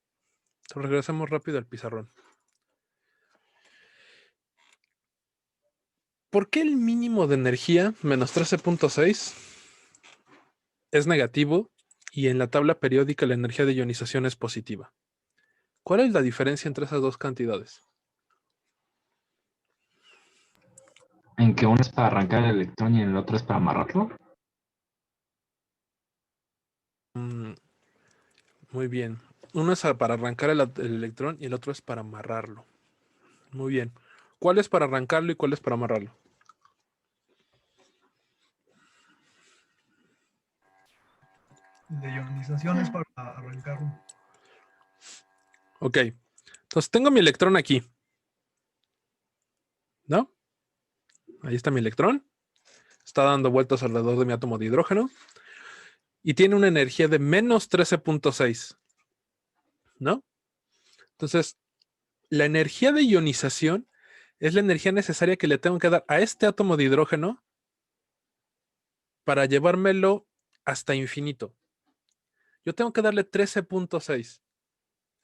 Regresemos rápido al pizarrón. ¿Por qué el mínimo de energía, menos 13.6, es negativo y en la tabla periódica la energía de ionización es positiva? ¿Cuál es la diferencia entre esas dos cantidades? ¿En que uno es para arrancar el electrón y el otro es para amarrarlo? Muy bien. Uno es para arrancar el electrón y el otro es para amarrarlo. Muy bien. ¿Cuál es para arrancarlo y cuál es para amarrarlo? El de ionización es para arrancarlo. Ok. Entonces tengo mi electrón aquí. ¿No? Ahí está mi electrón. Está dando vueltas alrededor de mi átomo de hidrógeno. Y tiene una energía de menos 13.6. ¿No? Entonces, la energía de ionización es la energía necesaria que le tengo que dar a este átomo de hidrógeno para llevármelo hasta infinito. Yo tengo que darle 13.6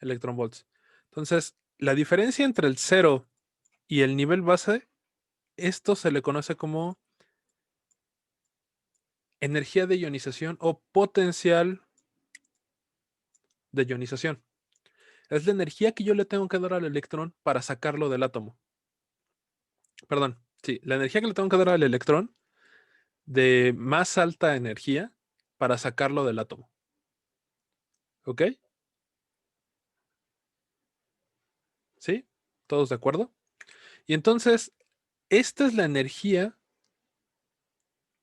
electronvolts. Entonces, la diferencia entre el 0 y el nivel base, esto se le conoce como energía de ionización o potencial de ionización. Es la energía que yo le tengo que dar al electrón para sacarlo del átomo. Perdón, sí, la energía que le tengo que dar al electrón de más alta energía para sacarlo del átomo. ¿Ok? ¿Sí? ¿Todos de acuerdo? Y entonces, esta es la energía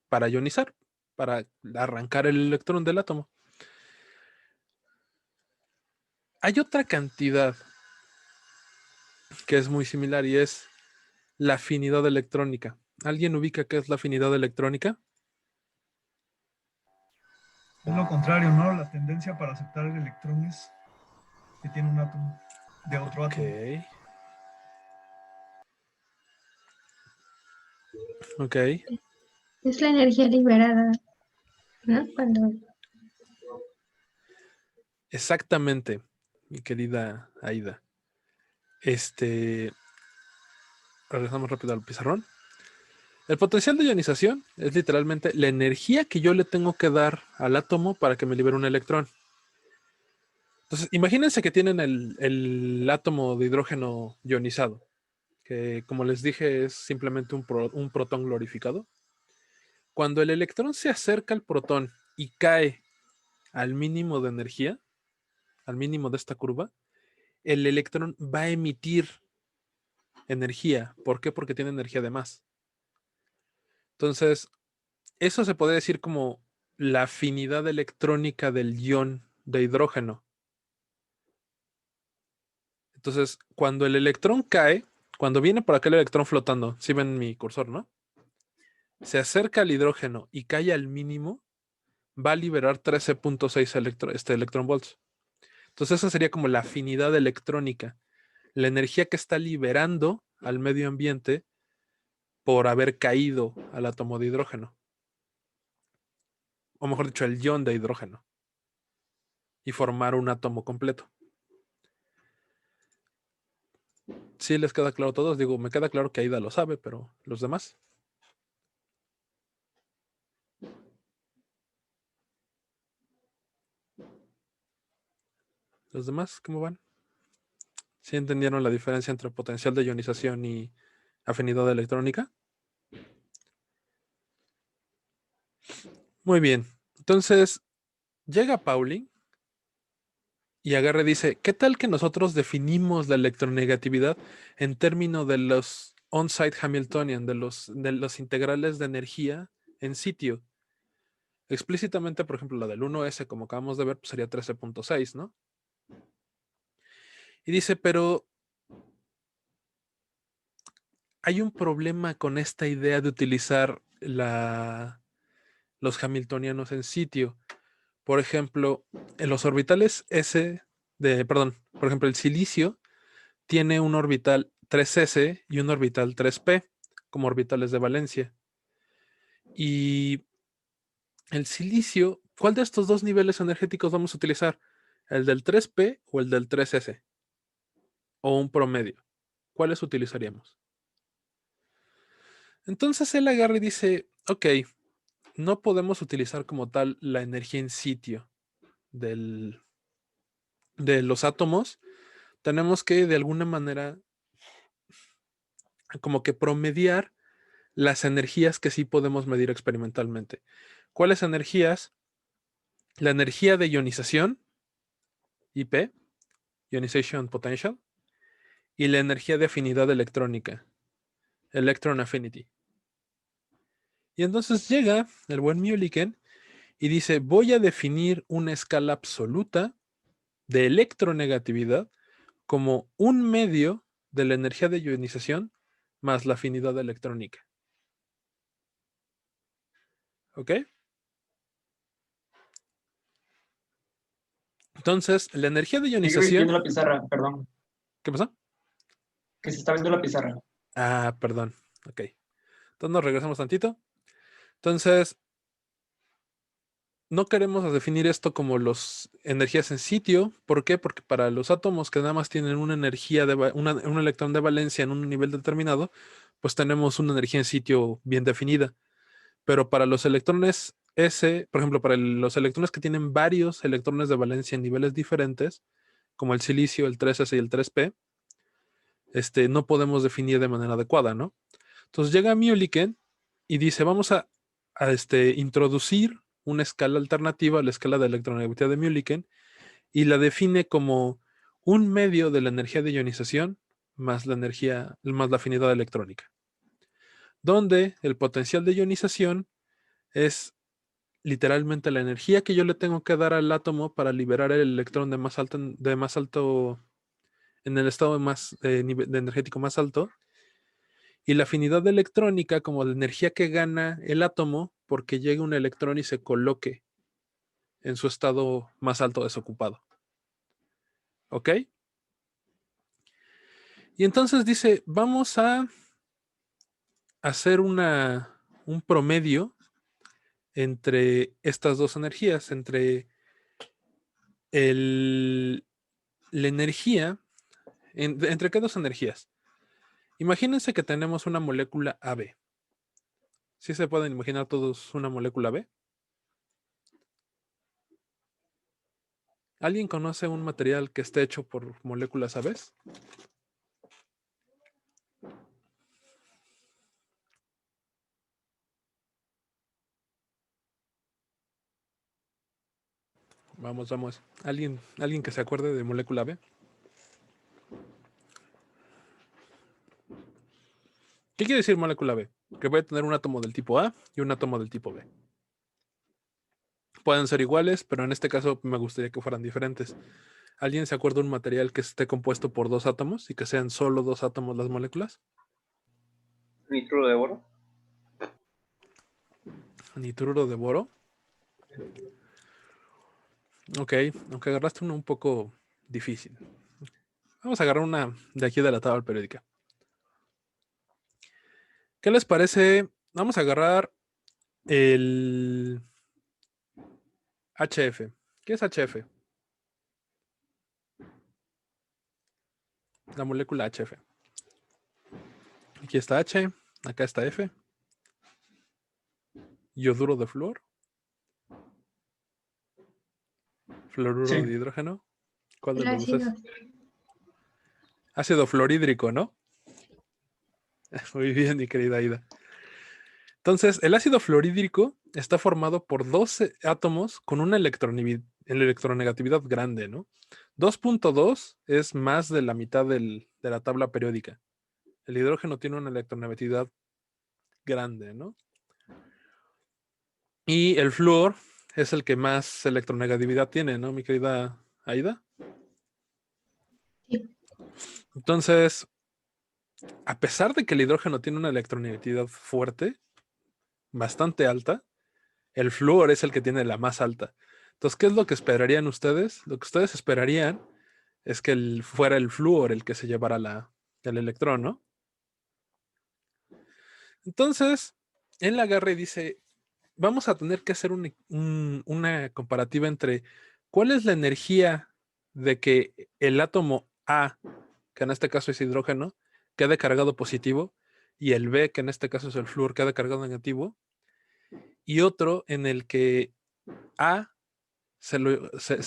para ionizar, para arrancar el electrón del átomo. Hay otra cantidad que es muy similar y es la afinidad electrónica. ¿Alguien ubica qué es la afinidad electrónica? Es lo contrario, ¿no? La tendencia para aceptar electrones que tiene un átomo de otro átomo. Ok. Es la energía liberada, ¿no? Cuando Exactamente, mi querida Aida. Regresamos rápido al pizarrón. El potencial de ionización es literalmente la energía que yo le tengo que dar al átomo para que me libere un electrón. Entonces, imagínense que tienen el átomo de hidrógeno ionizado, que como les dije es simplemente un protón glorificado. Cuando el electrón se acerca al protón y cae al mínimo de energía, al mínimo de esta curva, el electrón va a emitir energía. ¿Por qué? Porque tiene energía de más. Entonces, eso se puede decir como la afinidad electrónica del ion de hidrógeno. Entonces, cuando el electrón cae, cuando viene por acá el electrón flotando, si ven mi cursor, ¿no? Se acerca al hidrógeno y cae al mínimo, va a liberar 13.6 electronvolts. Entonces, esa sería como la afinidad electrónica, la energía que está liberando al medio ambiente por haber caído al átomo de hidrógeno. O mejor dicho, el ion de hidrógeno. Y formar un átomo completo. ¿Sí les queda claro a todos? Digo, me queda claro que Aida lo sabe, pero ¿los demás? ¿Los demás cómo van? ¿Sí entendieron la diferencia entre potencial de ionización y afinidad electrónica? Muy bien. Entonces, llega Pauling y agarra y dice, ¿qué tal que nosotros definimos la electronegatividad en términos de los on-site Hamiltonian, de los integrales de energía en sitio? Explícitamente, por ejemplo, la del 1S, como acabamos de ver, pues sería 13.6, ¿no? Y dice, pero hay un problema con esta idea de utilizar los hamiltonianos en sitio. Por ejemplo, en los orbitales por ejemplo, el silicio tiene un orbital 3s y un orbital 3p como orbitales de valencia. Y el silicio, ¿cuál de estos dos niveles energéticos vamos a utilizar? ¿El del 3p o el del 3s? O un promedio. ¿Cuáles utilizaríamos? Entonces él agarra y dice, ok, no podemos utilizar como tal la energía en sitio de los átomos. Tenemos que de alguna manera como que promediar las energías que sí podemos medir experimentalmente. ¿Cuáles energías? La energía de ionización, IP, Ionization Potential, y la energía de afinidad electrónica, Electron Affinity. Y entonces llega el buen Mulliken y dice, voy a definir una escala absoluta de electronegatividad como un medio de la energía de ionización más la afinidad electrónica. ¿Ok? Entonces, la energía de Sigue ionización... viendo la pizarra, perdón. ¿Qué pasó? Que se está viendo la pizarra. Ah, perdón. Ok. Entonces nos regresamos tantito. Entonces, no queremos definir esto como las energías en sitio. ¿Por qué? Porque para los átomos que nada más tienen una energía un electrón de valencia en un nivel determinado, pues tenemos una energía en sitio bien definida. Pero para los electrones por ejemplo, para los electrones que tienen varios electrones de valencia en niveles diferentes, como el silicio, el 3s y el 3p, no podemos definir de manera adecuada, ¿no? Entonces llega Mulliken y dice, vamos a introducir una escala alternativa a la escala de electronegatividad de Mulliken y la define como un medio de la energía de ionización más más la afinidad electrónica, donde el potencial de ionización es literalmente la energía que yo le tengo que dar al átomo para liberar el electrón de más alto en el estado de energético más alto, y la afinidad electrónica como la energía que gana el átomo porque llegue un electrón y se coloque en su estado más alto desocupado. ¿Ok? Y entonces dice, vamos a hacer un promedio entre estas dos energías, entre la energía, ¿entre qué dos energías? Imagínense que tenemos una molécula AB. ¿Sí se pueden imaginar todos una molécula B? ¿Alguien conoce un material que esté hecho por moléculas AB? Vamos. ¿Alguien que se acuerde de molécula B? ¿Qué quiere decir molécula B? que voy a tener un átomo del tipo A y un átomo del tipo B. Pueden ser iguales, pero en este caso me gustaría que fueran diferentes. ¿Alguien se acuerda de un material que esté compuesto por 2 átomos y que sean solo 2 átomos las moléculas? Nitruro de boro. Nitruro de boro. Ok, aunque agarraste uno un poco difícil. Vamos a agarrar una de aquí de la tabla periódica. ¿Qué les parece? Vamos a agarrar el HF. ¿Qué es HF? La molécula HF. Aquí está H, acá está F. Yoduro de flúor. Fluoruro Sí. de hidrógeno. ¿Cuál de El los dos es? ácido. Ácido fluorhídrico, ¿no? Muy bien, mi querida Aida. Entonces, el ácido fluorhídrico está formado por 12 átomos con una electronegatividad grande, ¿no? 2.2 es más de la mitad de la tabla periódica. El hidrógeno tiene una electronegatividad grande, ¿no? Y el flúor es el que más electronegatividad tiene, ¿no, mi querida Aida? Sí. Entonces, a pesar de que el hidrógeno tiene una electronegatividad fuerte, bastante alta, el flúor es el que tiene la más alta. Entonces, ¿qué es lo que esperarían ustedes? Lo que ustedes esperarían es que fuera el flúor el que se llevara el electrón, ¿no? Entonces, él la agarra y dice, vamos a tener que hacer una comparativa entre cuál es la energía de que el átomo A, que en este caso es hidrógeno, quede cargado positivo, y el B, que en este caso es el flúor, quede cargado negativo, y otro en el que A sea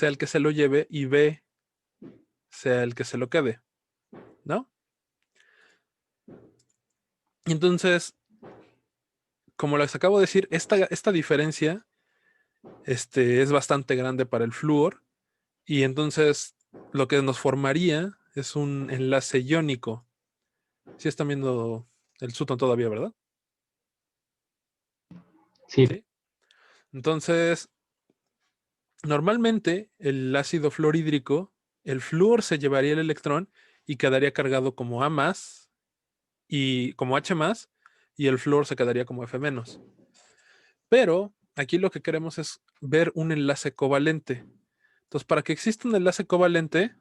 el que se lo lleve y B sea el que se lo quede, ¿no? Entonces, como les acabo de decir, esta diferencia es bastante grande para el flúor, y entonces lo que nos formaría es un enlace iónico. Sí están viendo el Sutton todavía, ¿verdad? Sí. ¿Sí? Entonces, normalmente el ácido fluorhídrico, el flúor se llevaría el electrón y quedaría cargado como A más y como H más, y el flúor se quedaría como F menos. Pero aquí lo que queremos es ver un enlace covalente. Entonces, para que exista un enlace covalente,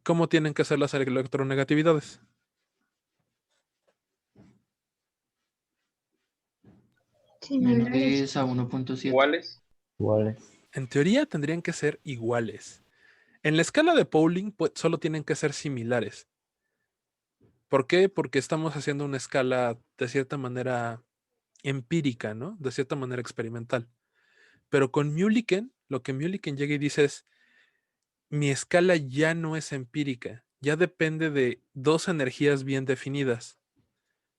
¿cómo tienen que ser las electronegatividades? Menores a 1.7. Iguales. Iguales. En teoría tendrían que ser iguales. En la escala de Pauling, pues, solo tienen que ser similares. ¿Por qué? Porque estamos haciendo una escala de cierta manera empírica, ¿no? De cierta manera experimental. Pero con Mulliken, lo que Mulliken llega y dice es, mi escala ya no es empírica, ya depende de 2 energías bien definidas,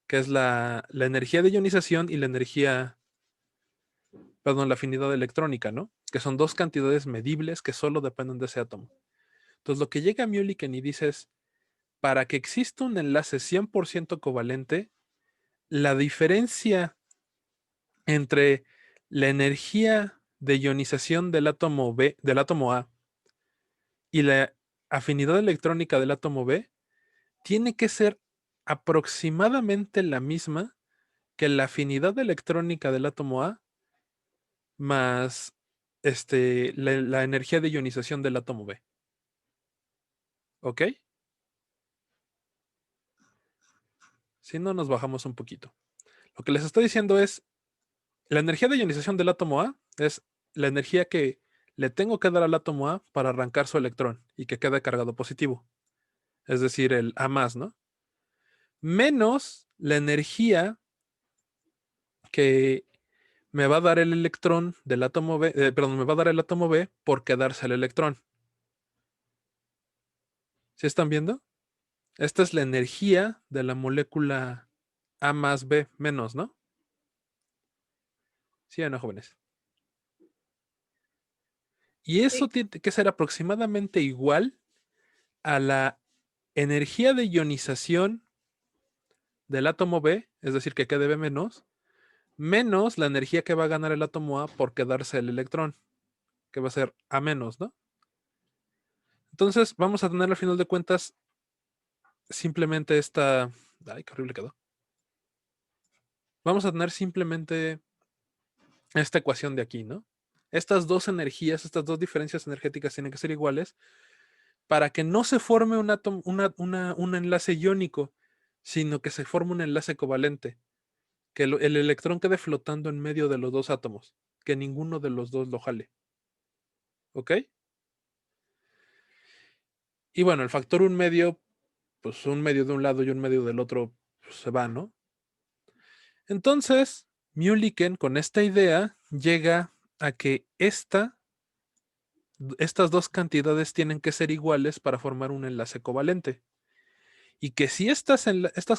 que es la energía de ionización y la afinidad electrónica, ¿no? Que son 2 cantidades medibles que solo dependen de ese átomo. Entonces, lo que llega a Mulliken y dice es, para que exista un enlace 100% covalente, la diferencia entre la energía de ionización del átomo A y la afinidad electrónica del átomo B tiene que ser aproximadamente la misma que la afinidad electrónica del átomo A más la energía de ionización del átomo B. ¿Ok? Si no, nos bajamos un poquito. Lo que les estoy diciendo es, la energía de ionización del átomo A es la energía que le tengo que dar al átomo A para arrancar su electrón y que quede cargado positivo. Es decir, el A más, ¿no? Menos la energía que me va a dar el electrón del átomo B, me va a dar el átomo B por quedarse el electrón. ¿Sí están viendo? Esta es la energía de la molécula A más B menos, ¿no? ¿Sí o no, jóvenes? Y eso tiene que ser aproximadamente igual a la energía de ionización del átomo B, es decir, que quede B menos, menos la energía que va a ganar el átomo A por quedarse el electrón, que va a ser A menos, ¿no? Entonces vamos a tener al final de cuentas simplemente esta... Ay, qué horrible quedó. Vamos a tener simplemente esta ecuación de aquí, ¿no? Estas dos energías, estas dos diferencias energéticas tienen que ser iguales para que no se forme un átomo, un enlace iónico, sino que se forme un enlace covalente, que el electrón quede flotando en medio de los dos átomos, que ninguno de los dos lo jale. ¿Ok? Y bueno, el factor 1/2, pues 1/2 de un lado y 1/2 del otro, pues, se va, ¿no? Entonces, Mulliken con esta idea llega a que estas dos cantidades tienen que ser iguales para formar un enlace covalente. Y que si estas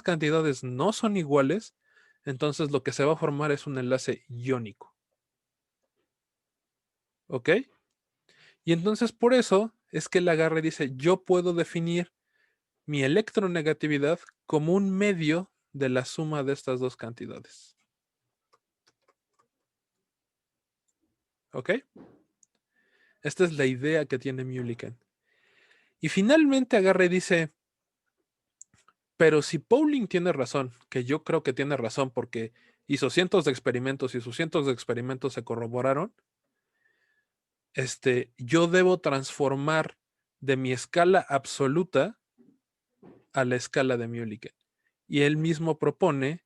cantidades no son iguales, entonces lo que se va a formar es un enlace iónico. ¿Ok? Y entonces por eso es que él agarra y dice, yo puedo definir mi electronegatividad como un medio de la suma de estas dos cantidades. ¿Ok? Esta es la idea que tiene Mulliken. Y finalmente agarra y dice, pero si Pauling tiene razón, que yo creo que tiene razón porque hizo cientos de experimentos y sus cientos de experimentos se corroboraron, yo debo transformar de mi escala absoluta a la escala de Mulliken. Y él mismo propone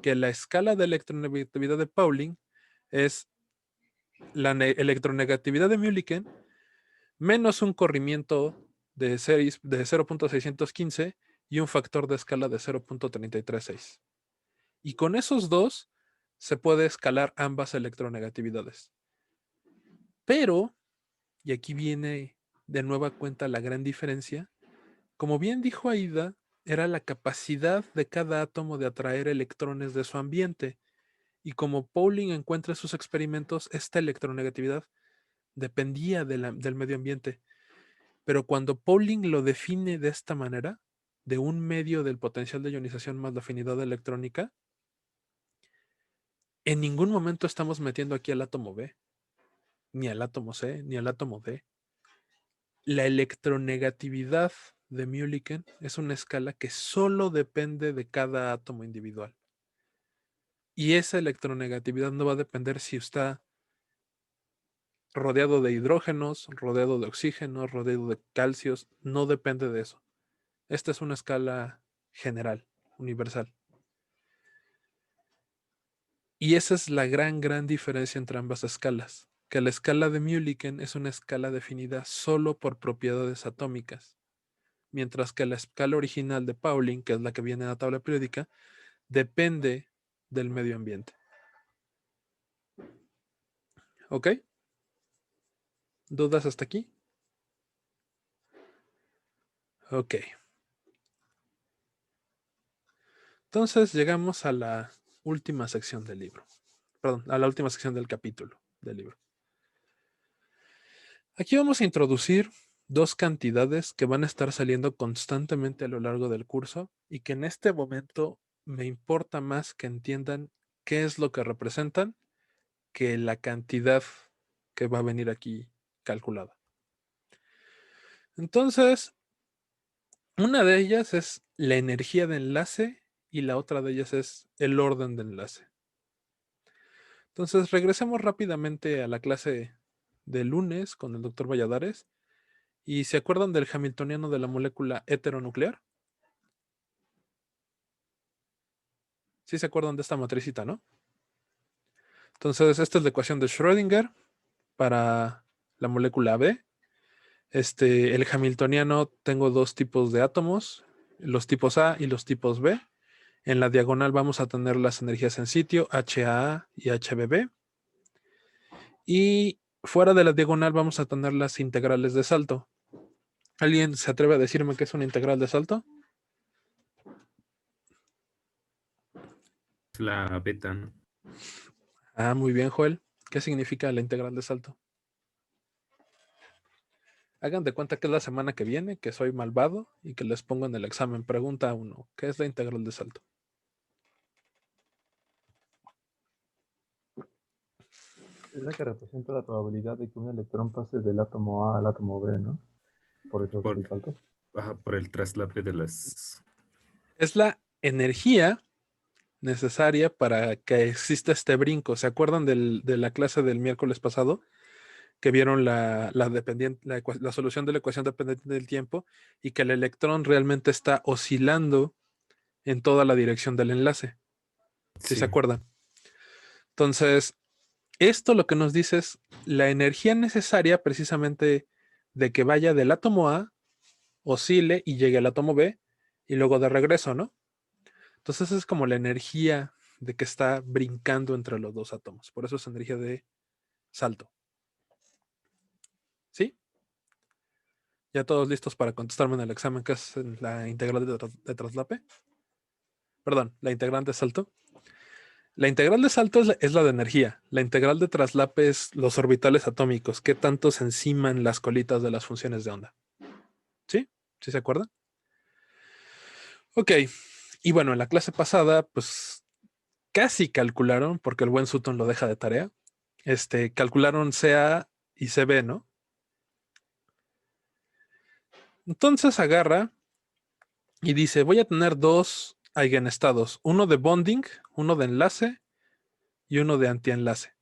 que la escala de electronegatividad de Pauling es la electronegatividad de Mulliken menos un corrimiento de 0.615 y un factor de escala de 0.336. Y con esos dos se puede escalar ambas electronegatividades. Pero, y aquí viene de nueva cuenta la gran diferencia, como bien dijo Aida, era la capacidad de cada átomo de atraer electrones de su ambiente. Y como Pauling encuentra en sus experimentos, esta electronegatividad dependía del medio ambiente. Pero cuando Pauling lo define de esta manera, de un medio del potencial de ionización más la afinidad electrónica, en ningún momento estamos metiendo aquí al átomo B, ni al átomo C, ni al átomo D. La electronegatividad de Mulliken es una escala que solo depende de cada átomo individual. Y esa electronegatividad no va a depender si está rodeado de hidrógenos, rodeado de oxígenos, rodeado de calcios, no depende de eso. Esta es una escala general, universal. Y esa es la gran diferencia entre ambas escalas, que la escala de Mulliken es una escala definida solo por propiedades atómicas, mientras que la escala original de Pauling, que es la que viene en la tabla periódica, depende del medio ambiente. ¿Ok? ¿Dudas hasta aquí? Ok. Entonces llegamos a la última sección del libro. Perdón, a la última sección del capítulo del libro. Aquí vamos a introducir dos cantidades que van a estar saliendo constantemente a lo largo del curso y que en este momento me importa más que entiendan qué es lo que representan que la cantidad que va a venir aquí calculada. Entonces, una de ellas es la energía de enlace y la otra de ellas es el orden de enlace. Entonces, regresemos rápidamente a la clase de lunes con el doctor Valladares. ¿Y se acuerdan del hamiltoniano de la molécula heteronuclear? Sí se acuerdan de esta matricita, ¿no? Entonces, esta es la ecuación de Schrödinger para la molécula B. El hamiltoniano, tengo dos tipos de átomos, los tipos A y los tipos B. En la diagonal vamos a tener las energías en sitio, HAA y HBB. Y fuera de la diagonal vamos a tener las integrales de salto. ¿Alguien se atreve a decirme qué es una integral de salto? La beta, ¿no? Ah, muy bien, Joel. ¿Qué significa la integral de salto? Hagan de cuenta que es la semana que viene, que soy malvado y que les pongo en el examen. Pregunta 1. ¿Qué es la integral de salto? Es la que representa la probabilidad de que un electrón pase del átomo A al átomo B, ¿no? Por eso es el salto. Por el traslape de las... Es la energía necesaria para que exista este brinco. ¿Se acuerdan de la clase del miércoles pasado? Que vieron la solución de la ecuación dependiente del tiempo y que el electrón realmente está oscilando en toda la dirección del enlace. ¿Sí se acuerdan? Entonces, esto lo que nos dice es la energía necesaria precisamente de que vaya del átomo A, oscile y llegue al átomo B y luego de regreso, ¿no? Entonces es como la energía de que está brincando entre los dos átomos. Por eso es energía de salto. ¿Sí? ¿Ya todos listos para contestarme en el examen que es la integral de traslape? Perdón, la integral de salto. La integral de salto es la de energía. La integral de traslape es los orbitales atómicos. ¿Qué tanto se enciman las colitas de las funciones de onda? ¿Sí? ¿Sí se acuerdan? Ok. Y bueno, en la clase pasada, pues casi calcularon, porque el buen Sutton lo deja de tarea, calcularon CA y CB, ¿no? Entonces agarra y dice, voy a tener dos eigenestados, uno de bonding, uno de enlace y uno de antienlace.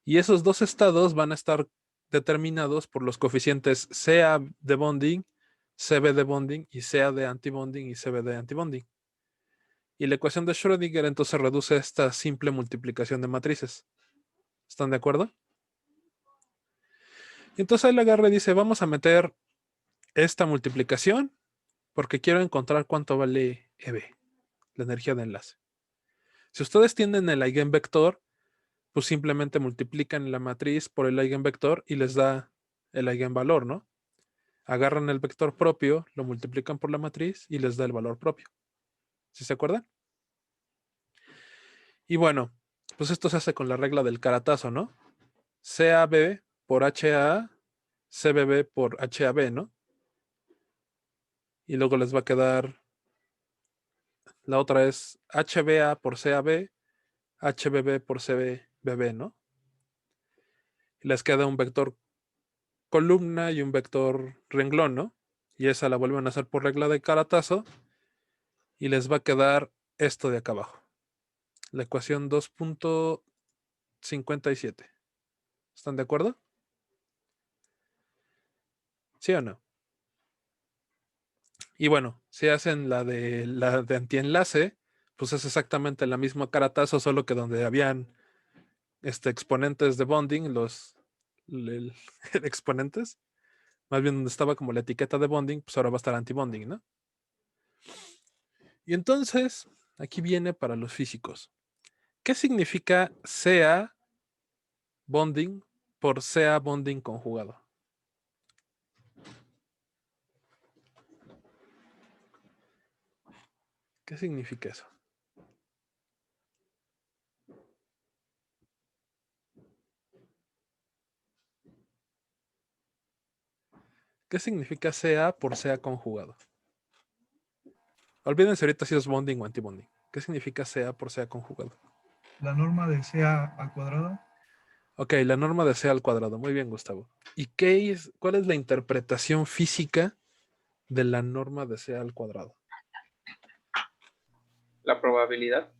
Y esos dos estados van a estar determinados por los coeficientes CA de bonding, CB de bonding y CA de antibonding y CB de antibonding. Y la ecuación de Schrödinger entonces reduce esta simple multiplicación de matrices. ¿Están de acuerdo? Y entonces él agarra y dice, vamos a meter esta multiplicación porque quiero encontrar cuánto vale EB, la energía de enlace. Si ustedes tienen el eigenvector, pues simplemente multiplican la matriz por el eigenvector y les da el eigenvalor, ¿no? Agarran el vector propio, lo multiplican por la matriz y les da el valor propio. ¿Sí se acuerdan? Y bueno, pues esto se hace con la regla del caratazo, ¿no? CAB por HA, CBB por HAB, ¿no? Y luego les va a quedar, la otra es HBA por CAB, HBB por CBB, ¿no? Y les queda un vector columna y un vector renglón, ¿no? Y esa la vuelven a hacer por regla de caratazo y les va a quedar esto de acá abajo. La ecuación 2.57. ¿Están de acuerdo? ¿Sí o no? Y bueno, si hacen la de antienlace, pues es exactamente la misma caratazo, solo que donde habían exponentes de bonding, el exponentes, más bien donde estaba como la etiqueta de bonding, pues ahora va a estar antibonding, ¿no? Y entonces, aquí viene para los físicos. ¿Qué significa CA bonding por CA bonding conjugado? ¿Qué significa eso? ¿Qué significa CA por CA conjugado? Olvídense ahorita si es bonding o antibonding. ¿Qué significa CA por CA conjugado? La norma de CA al cuadrado. Ok, la norma de CA al cuadrado. Muy bien, Gustavo. ¿Y cuál es la interpretación física de la norma de CA al cuadrado? La probabilidad.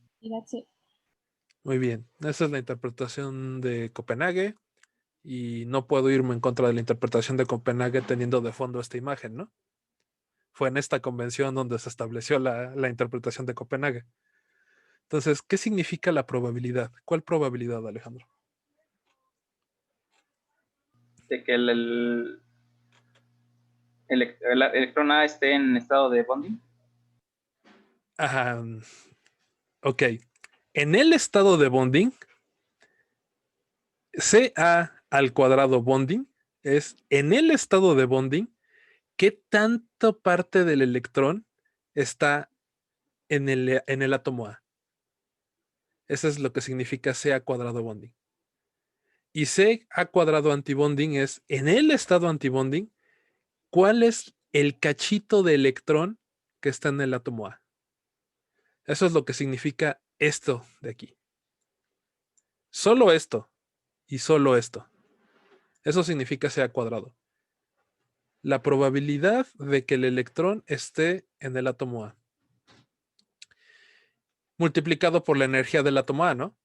Muy bien. Esa es la interpretación de Copenhague. Y no puedo irme en contra de la interpretación de Copenhague teniendo de fondo esta imagen, ¿no? Fue en esta convención donde se estableció la interpretación de Copenhague. Entonces, ¿qué significa la probabilidad? ¿Cuál probabilidad, Alejandro? De que el electrón A esté en estado de bonding. Ajá. Ok. En el estado de bonding, CA al cuadrado bonding es en el estado de bonding, ¿qué tanta parte del electrón está en el átomo A? Eso es lo que significa CA cuadrado bonding. Y CA cuadrado antibonding es en el estado antibonding, ¿cuál es el cachito de electrón que está en el átomo A? Eso es lo que significa esto de aquí. Solo esto y solo esto. Eso significa C cuadrado. La probabilidad de que el electrón esté en el átomo A. Multiplicado por la energía del átomo A, ¿no?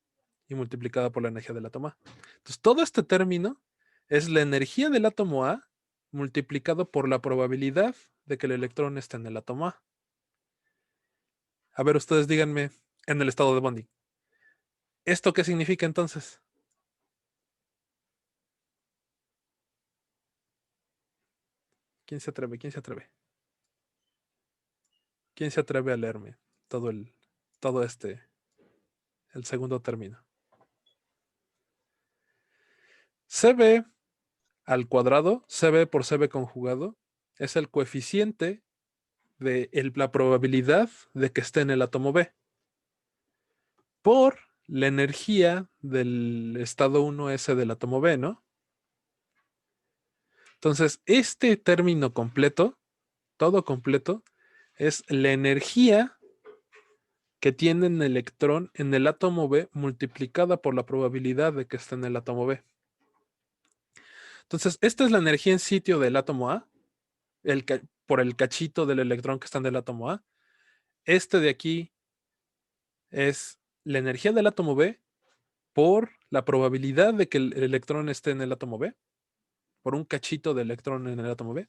Y multiplicada por la energía del átomo A. Entonces, todo este término es la energía del átomo A multiplicado por la probabilidad de que el electrón esté en el átomo A. A ver, ustedes díganme en el estado de bonding. ¿Esto qué significa entonces? ¿Quién se atreve? ¿Quién se atreve? ¿Quién se atreve a leerme el segundo término? CB al cuadrado, CB por CB conjugado, es el coeficiente de la probabilidad de que esté en el átomo B por la energía del estado 1S del átomo B, ¿no? Entonces, este término completo, todo completo, es la energía que tiene un electrón en el átomo B multiplicada por la probabilidad de que esté en el átomo B. Entonces, esta es la energía en sitio del átomo A, por el cachito del electrón que está en el átomo A. Este de aquí es la energía del átomo B por la probabilidad de que el electrón esté en el átomo B, por un cachito de electrón en el átomo B.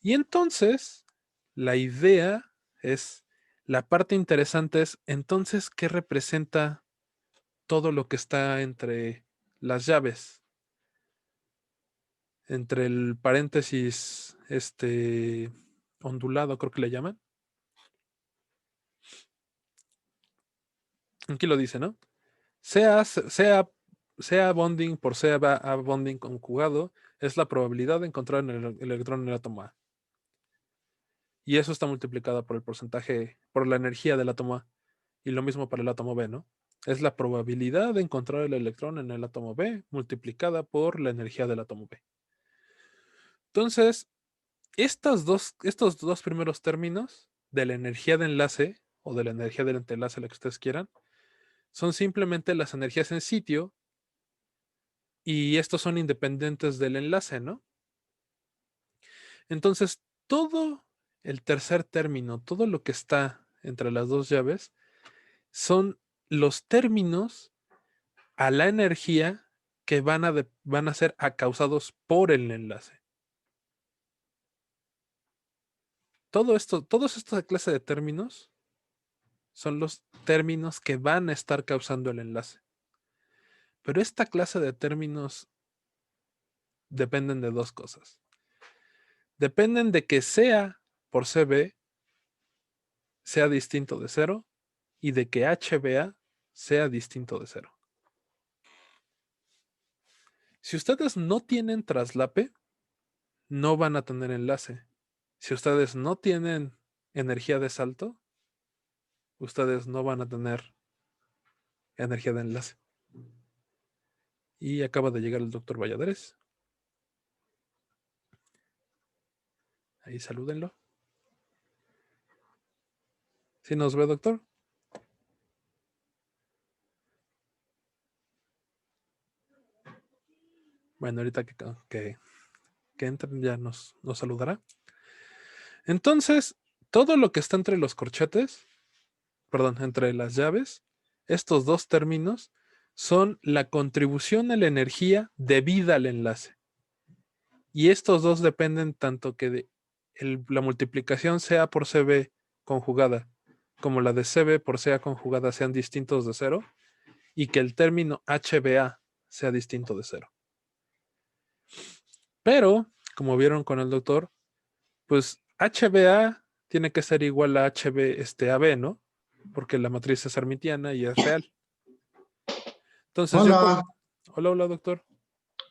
Y entonces, la idea es, la parte interesante es, entonces, ¿qué representa todo lo que está entre las llaves? Entre el paréntesis ondulado, creo que le llaman. Aquí lo dice, ¿no? Sea bonding por sea bonding conjugado, es la probabilidad de encontrar el electrón en el átomo A. Y eso está multiplicado por el porcentaje, por la energía del átomo A. Y lo mismo para el átomo B, ¿no? Es la probabilidad de encontrar el electrón en el átomo B multiplicada por la energía del átomo B. Entonces, estos dos primeros términos de la energía de enlace o de la energía del entrelace, la que ustedes quieran, son simplemente las energías en sitio y estos son independientes del enlace, ¿no? Entonces, todo el tercer término, todo lo que está entre las dos llaves, son los términos a la energía que van a ser causados por el enlace. Todos esta clase de términos son los términos que van a estar causando el enlace. Pero esta clase de términos dependen de dos cosas. Dependen de que sea por CB sea distinto de 0 y de que HBA sea distinto de 0. Si ustedes no tienen traslape, no van a tener enlace. Si ustedes no tienen energía de salto, ustedes no van a tener energía de enlace. Y acaba de llegar el doctor Valladares. Ahí salúdenlo. ¿Sí nos ve, doctor? Bueno, ahorita que entren ya nos saludará. Entonces, todo lo que está entre los corchetes, perdón, entre las llaves, estos dos términos son la contribución a la energía debida al enlace. Y estos dos dependen tanto que la multiplicación sea por CB conjugada, como la de CB por CA conjugada sean distintos de 0, y que el término HBA sea distinto de 0. Pero, como vieron con el doctor, pues HBA tiene que ser igual a AB, ¿no? Porque la matriz es hermitiana y es real. Entonces, hola. Hola, doctor.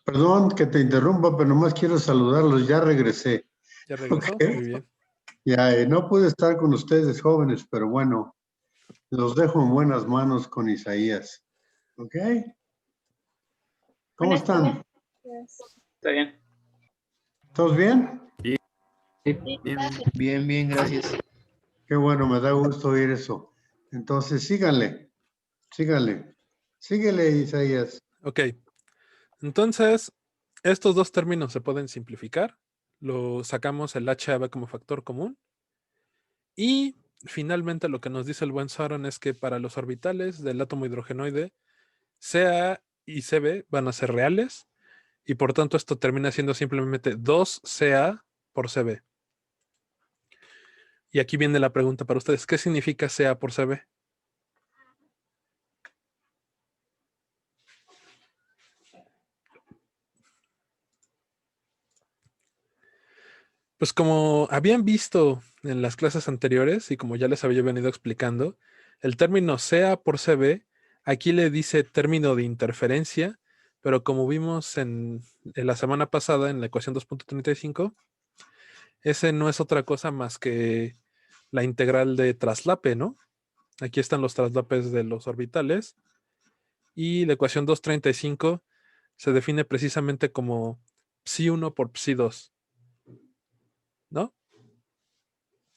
Perdón que te interrumpa, pero nomás quiero saludarlos. Ya regresé. ¿Ya regresó? Okay. Muy bien. Ya, no pude estar con ustedes jóvenes, pero bueno, los dejo en buenas manos con Isaías. ¿Ok? ¿Cómo están? Está bien. ¿Todos bien? Sí. Sí. Bien, bien, gracias. Qué bueno, me da gusto oír eso. Entonces, síganle. Síguele, Isaías. Ok, entonces estos dos términos se pueden simplificar. Lo sacamos el HAB como factor común. Y finalmente lo que nos dice el buen Sauron es que para los orbitales del átomo hidrogenoide, Ca y Cb van a ser reales. Y por tanto esto termina siendo simplemente 2Ca por Cb. Y aquí viene la pregunta para ustedes. ¿Qué significa Ca por Cb? Pues como habían visto en las clases anteriores y como ya les había venido explicando, el término Ca por Cb aquí le dice término de interferencia, pero como vimos en la semana pasada en la ecuación 2.35, ese no es otra cosa más que la integral de traslape, ¿no? Aquí están los traslapes de los orbitales y la ecuación 2.35 se define precisamente como psi1 por psi2, ¿no?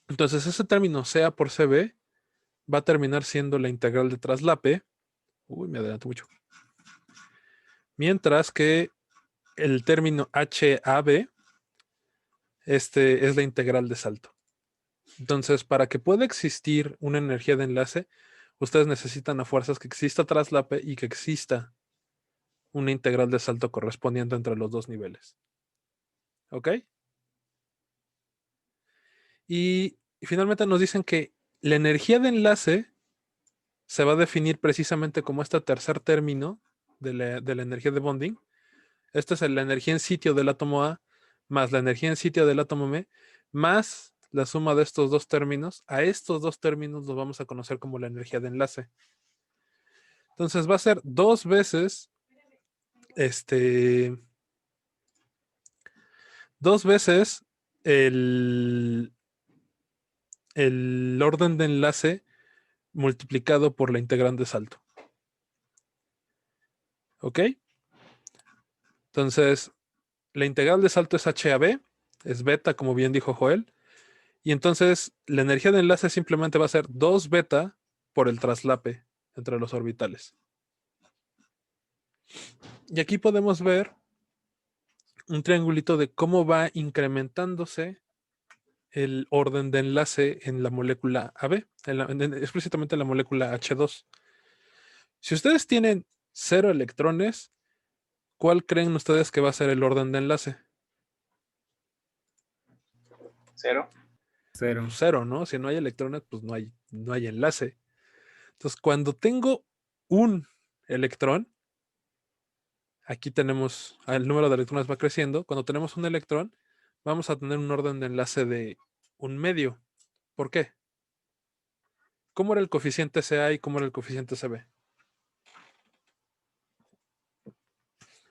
Entonces ese término Ca por Cb va a terminar siendo la integral de traslape. Uy, me adelanto mucho. Mientras que el término HAB, este es la integral de salto. Entonces, para que pueda existir una energía de enlace, ustedes necesitan a fuerzas que exista traslape y que exista una integral de salto correspondiente entre los dos niveles. ¿Ok? Y finalmente nos dicen que la energía de enlace se va a definir precisamente como este tercer término de la energía de bonding. Esta es la energía en sitio del átomo A más la energía en sitio del átomo M más la suma de estos dos términos. A estos dos términos los vamos a conocer como la energía de enlace. Entonces va a ser dos veces el orden de enlace multiplicado por la integral de salto. ¿Ok? Entonces, la integral de salto es HAB, es beta, como bien dijo Joel. Y entonces, la energía de enlace simplemente va a ser 2 beta por el traslape entre los orbitales. Y aquí podemos ver un triangulito de cómo va incrementándose el orden de enlace en la molécula AB, explícitamente en la molécula H2. Si ustedes tienen 0 electrones, ¿cuál creen ustedes que va a ser el orden de enlace? 0. 0. 0, ¿no? Si no hay electrones, pues no hay enlace. Entonces, cuando tengo un electrón, aquí tenemos, el número de electrones va creciendo. Cuando tenemos un electrón, vamos a tener un orden de enlace de un medio. ¿Por qué? ¿Cómo era el coeficiente Ca y cómo era el coeficiente Cb?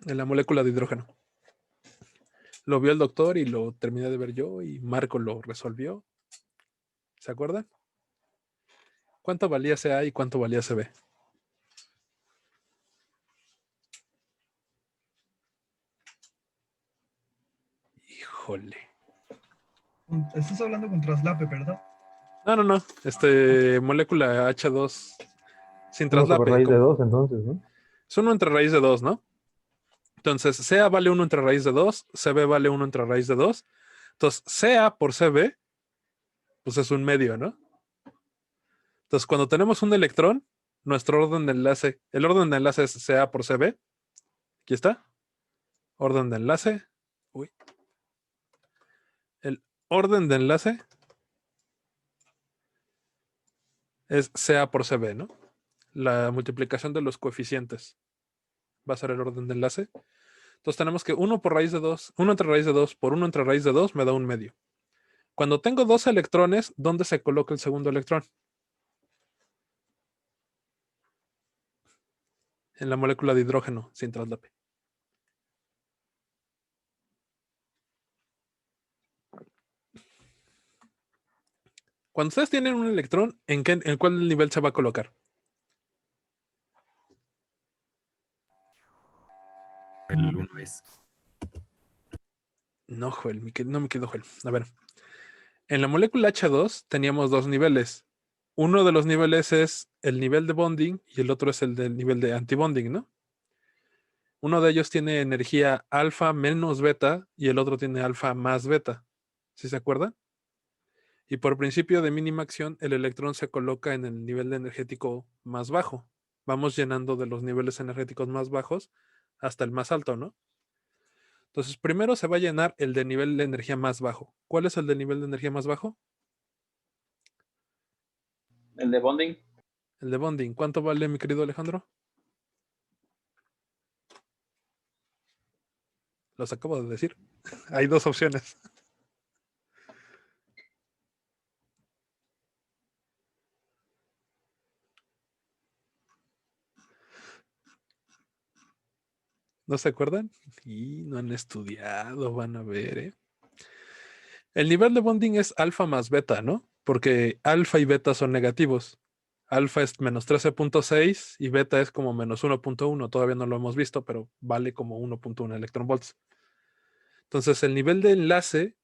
En la molécula de hidrógeno. Lo vio el doctor y lo terminé de ver yo y Marco lo resolvió. ¿Se acuerdan? ¿Cuánto valía Ca y cuánto valía Cb? Híjole. Estás hablando con traslape, ¿verdad? No. Molécula H2 sin 1 sobre traslape. raíz de 2, entonces, ¿no? Es 1 entre raíz de 2, ¿no? Entonces, Ca vale 1 entre raíz de 2, Cb vale 1 entre raíz de 2. Entonces, Ca por Cb, pues es un medio, ¿no? Entonces, cuando tenemos un electrón, nuestro orden de enlace, el orden de enlace es Ca por Cb. Aquí está. Orden de enlace. Uy. El orden de enlace es Ca por Cb, ¿no? La multiplicación de los coeficientes va a ser el orden de enlace. Entonces tenemos que 1 por raíz de 2, 1 entre raíz de 2 por 1 entre raíz de 2 me da un medio. Cuando tengo dos electrones, ¿dónde se coloca el segundo electrón? En la molécula de hidrógeno sin traslape. Cuando ustedes tienen un electrón, ¿en cuál nivel se va a colocar? El 1 es. No, Joel, no me quedó Joel. A ver. En la molécula H2 teníamos dos niveles. Uno de los niveles es el nivel de bonding y el otro es el del nivel de antibonding, ¿no? Uno de ellos tiene energía alfa menos beta y el otro tiene alfa más beta. ¿Sí se acuerdan? Y por principio de mínima acción, el electrón se coloca en el nivel energético más bajo. Vamos llenando de los niveles energéticos más bajos hasta el más alto, ¿no? Entonces, primero se va a llenar el de nivel de energía más bajo. ¿Cuál es el de nivel de energía más bajo? El de bonding. El de bonding. ¿Cuánto vale, mi querido Alejandro? Los acabo de decir. Hay dos opciones. ¿No se acuerdan? Y no han estudiado, van a ver, ¿eh? El nivel de bonding es alfa más beta, ¿no? Porque alfa y beta son negativos. Alfa es menos 13.6 y beta es como menos 1.1. Todavía no lo hemos visto, pero vale como 1.1 electronvolts. Entonces, el nivel de enlace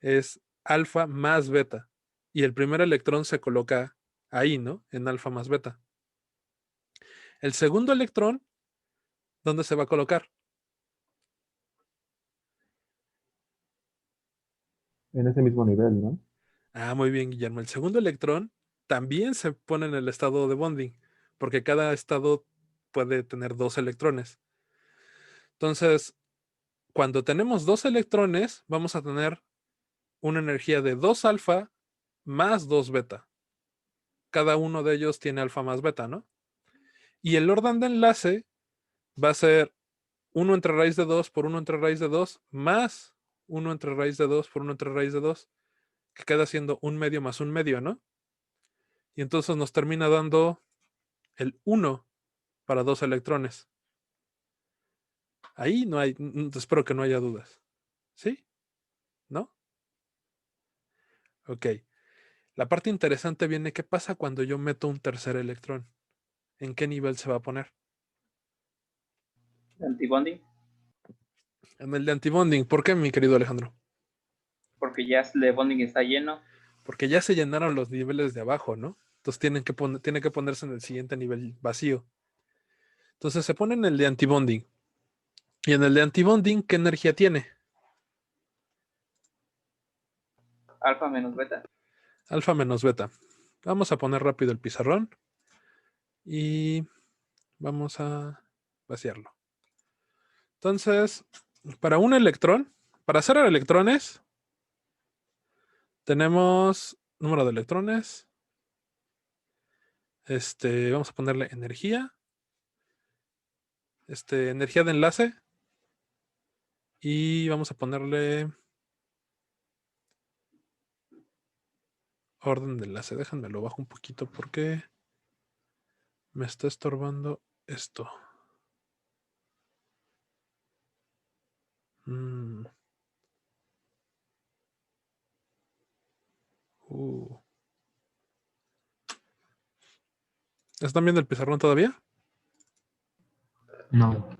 es alfa más beta. Y el primer electrón se coloca ahí, ¿no? En alfa más beta. El segundo electrón, ¿dónde se va a colocar? En ese mismo nivel, ¿no? Ah, muy bien, Guillermo. El segundo electrón también se pone en el estado de bonding, porque cada estado puede tener dos electrones. Entonces, cuando tenemos dos electrones, vamos a tener una energía de 2 alfa más 2 beta. Cada uno de ellos tiene alfa más beta, ¿no? Y el orden de enlace va a ser 1 entre raíz de 2 por 1 entre raíz de 2 más 1 entre raíz de 2 por 1 entre raíz de 2, que queda siendo un medio más un medio, ¿no? Y entonces nos termina dando el 1 para 2 electrones. Ahí no hay, espero que no haya dudas. ¿Sí? ¿No? Ok. La parte interesante viene, ¿qué pasa cuando yo meto un tercer electrón? ¿En qué nivel se va a poner? Antibonding. En el de antibonding. ¿Por qué, mi querido Alejandro? Porque ya el de bonding está lleno. Porque ya se llenaron los niveles de abajo, ¿no? Entonces tiene que ponerse en el siguiente nivel vacío. Entonces se pone en el de antibonding. Y en el de antibonding, ¿qué energía tiene? Alfa menos beta. Alfa menos beta. Vamos a poner rápido el pizarrón. Y vamos a vaciarlo. Entonces, para un electrón, para hacer electrones, tenemos número de electrones. Vamos a ponerle energía. Energía de enlace. Y vamos a ponerle orden de enlace. Déjenme lo bajo un poquito porque me está estorbando esto. ¿Están viendo el pizarrón todavía? No.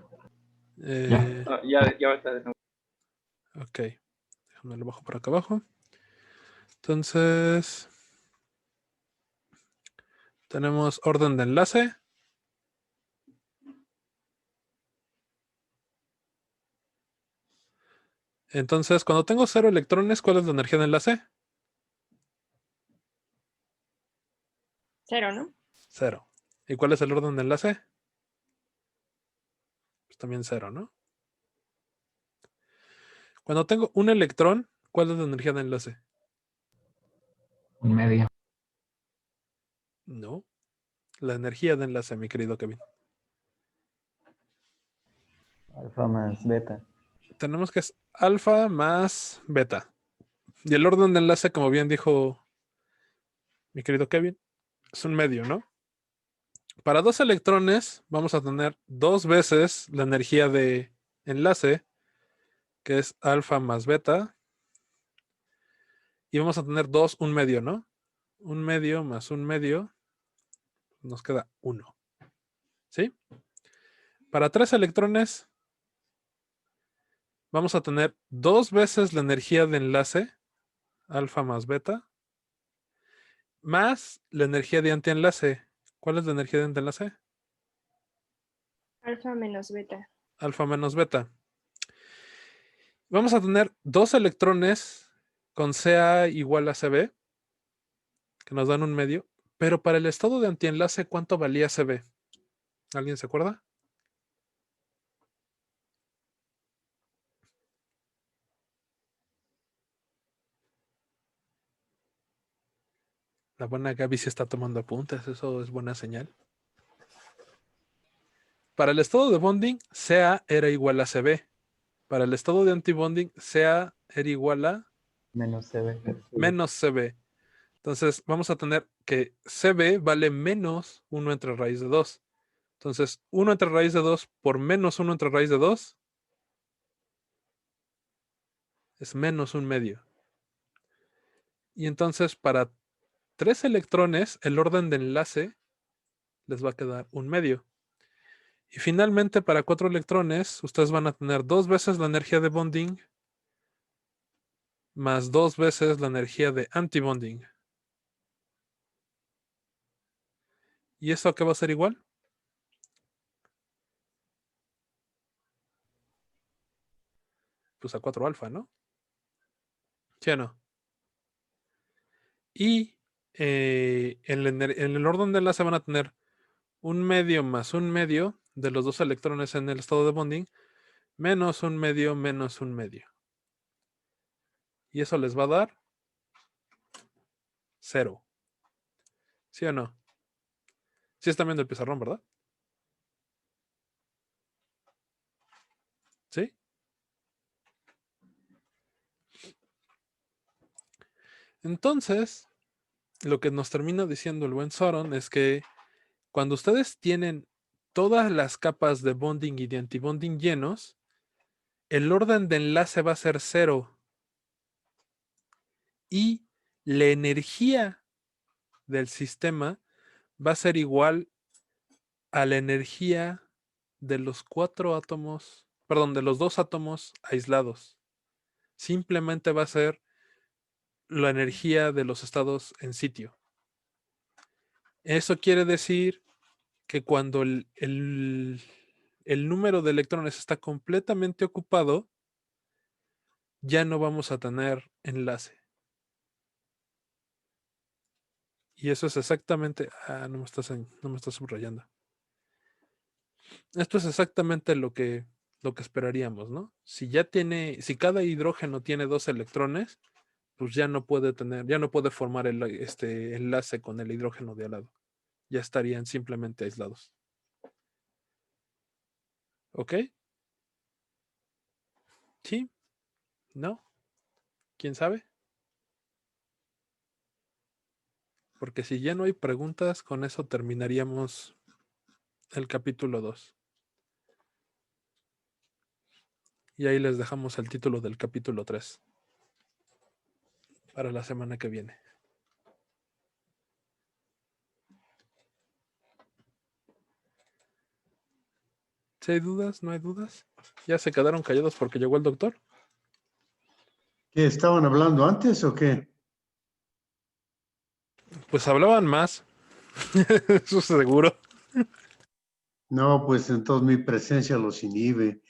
Ya está de nuevo. Ok. Déjame lo bajo por acá abajo. Entonces, tenemos orden de enlace. Entonces, cuando tengo 0 electrones, ¿cuál es la energía de enlace? 0, ¿no? 0. ¿Y cuál es el orden de enlace? Pues también 0, ¿no? Cuando tengo un electrón, ¿cuál es la energía de enlace? Un medio. No. La energía de enlace, mi querido Kevin. Alfa más beta. Tenemos que es alfa más beta. Y el orden de enlace, como bien dijo mi querido Kevin, es un medio, ¿no? Para 2 electrones vamos a tener 2 veces la energía de enlace, que es alfa más beta. Y vamos a tener 2, un medio, ¿no? Un medio más un medio, nos queda 1. ¿Sí? Para 3 electrones vamos a tener 2 veces la energía de enlace, alfa más beta, más la energía de antienlace. ¿Cuál es la energía de antienlace? Alfa menos beta. Alfa menos beta. Vamos a tener dos electrones con Ca igual a Cb, que nos dan un medio, pero para el estado de antienlace, ¿cuánto valía Cb? ¿Alguien se acuerda? La buena Gaby sí está tomando apuntes, eso es buena señal. Para el estado de bonding, Ca era igual a Cb. Para el estado de antibonding, Ca era igual a Menos CB. menos Cb. Entonces, vamos a tener que Cb vale menos 1 entre raíz de 2. Entonces, 1 entre raíz de 2 por menos 1 entre raíz de 2 es menos un medio. Y entonces, para 3 electrones, el orden de enlace les va a quedar un medio. Y finalmente, para 4 electrones, ustedes van a tener 2 veces la energía de bonding más 2 veces la energía de antibonding. ¿Y eso a qué va a ser igual? Pues a 4 alfa, ¿no? ¿Sí o no? Y en el orden de enlace van a tener un medio más un medio de los dos electrones en el estado de bonding, menos un medio menos un medio. Y eso les va a dar 0. ¿Sí o no? Sí están viendo el pizarrón, ¿verdad? ¿Sí? Entonces, lo que nos termina diciendo el buen Soron es que cuando ustedes tienen todas las capas de bonding y de antibonding llenos, el orden de enlace va a ser 0. Y la energía del sistema va a ser igual a la energía de los 4 átomos, perdón, de los 2 átomos aislados. Simplemente va a ser la energía de los estados en sitio. Eso quiere decir que cuando el número de electrones está completamente ocupado, ya no vamos a tener enlace. Y eso es exactamente... no me estás subrayando. Esto es exactamente lo que esperaríamos, ¿no? Si cada hidrógeno tiene 2 electrones, pues ya no puede formar el enlace con el hidrógeno de al lado. Ya estarían simplemente aislados. ¿Ok? ¿Sí? ¿No? ¿Quién sabe? Porque si ya no hay preguntas, con eso terminaríamos el capítulo 2. Y ahí les dejamos el título del capítulo 3 para la semana que viene. ¿Sí hay dudas? ¿No hay dudas? ¿Ya se quedaron callados porque llegó el doctor? ¿Qué estaban hablando antes o qué? Pues hablaban más. Eso seguro. No, pues entonces mi presencia los inhibe.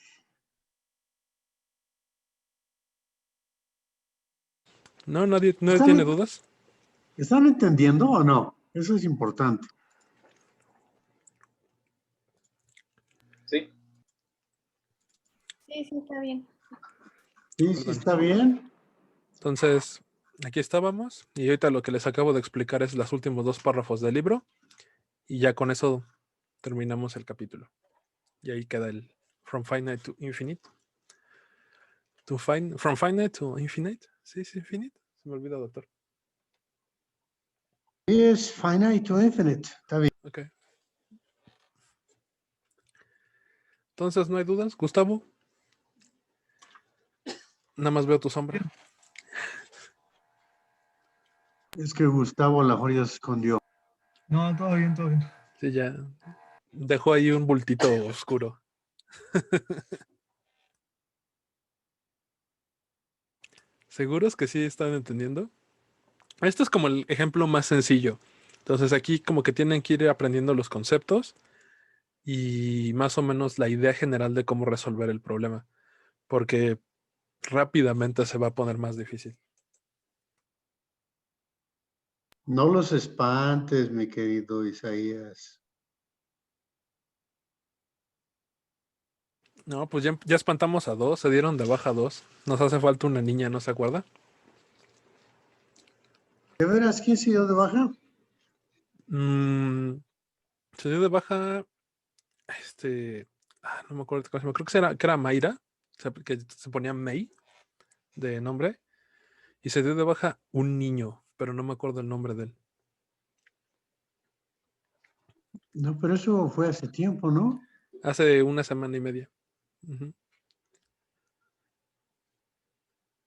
No, nadie ¿Están- tiene dudas. ¿Están entendiendo o no? Eso es importante. Sí. Sí, sí, está bien. Sí, sí, está bien. Entonces, aquí estábamos. Y ahorita lo que les acabo de explicar es los últimos 2 párrafos del libro. Y ya con eso terminamos el capítulo. Y ahí queda el From Finite to Infinite. From Finite to Infinite. ¿Sí es Infinite? Se me olvidó, doctor. Sí, es finite to infinite. Está bien. Ok. Entonces, ¿no hay dudas? Gustavo. Nada más veo tu sombra. Es que Gustavo a la mejor ya se escondió. No, todo bien, todo bien. Sí, ya. Dejó ahí un bultito oscuro. ¿Seguros que sí están entendiendo? Este es como el ejemplo más sencillo. Entonces aquí como que tienen que ir aprendiendo los conceptos y más o menos la idea general de cómo resolver el problema, porque rápidamente se va a poner más difícil. No los espantes, mi querido Isaías. No, pues ya espantamos a 2, se dieron de baja 2. Nos hace falta una niña, ¿no se acuerda? ¿De veras quién se dio de baja? Se dio de baja, no me acuerdo cómo se llama, creo que era Mayra, que se ponía May de nombre, y se dio de baja un niño, pero no me acuerdo el nombre de él. No, pero eso fue hace tiempo, ¿no? Hace una semana y media. Ujú.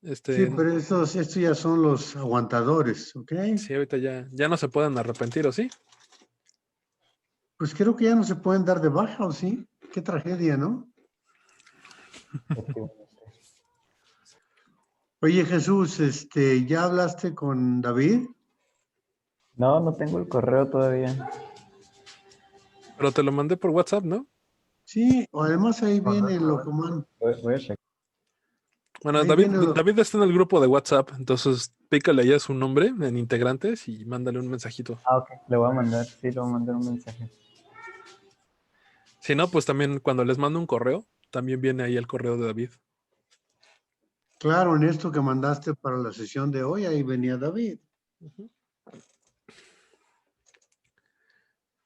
Sí, pero estos ya son los aguantadores, ¿ok? Sí, ahorita ya no se pueden arrepentir, ¿o sí? Pues creo que ya no se pueden dar de baja, ¿o sí? Qué tragedia, ¿no? Oye, Jesús, ¿ya hablaste con David? No, no tengo el correo todavía. Pero te lo mandé por WhatsApp, ¿no? Sí, o además ahí viene lo común. Voy a checar. Bueno, Ahí viene David está en el grupo de WhatsApp, entonces pícale ya su nombre en integrantes y mándale un mensajito. Ah, ok, le voy a mandar, sí, le voy a mandar un mensaje. Si no, pues también cuando les mando un correo, también viene ahí el correo de David. Claro, en esto que mandaste para la sesión de hoy, ahí venía David.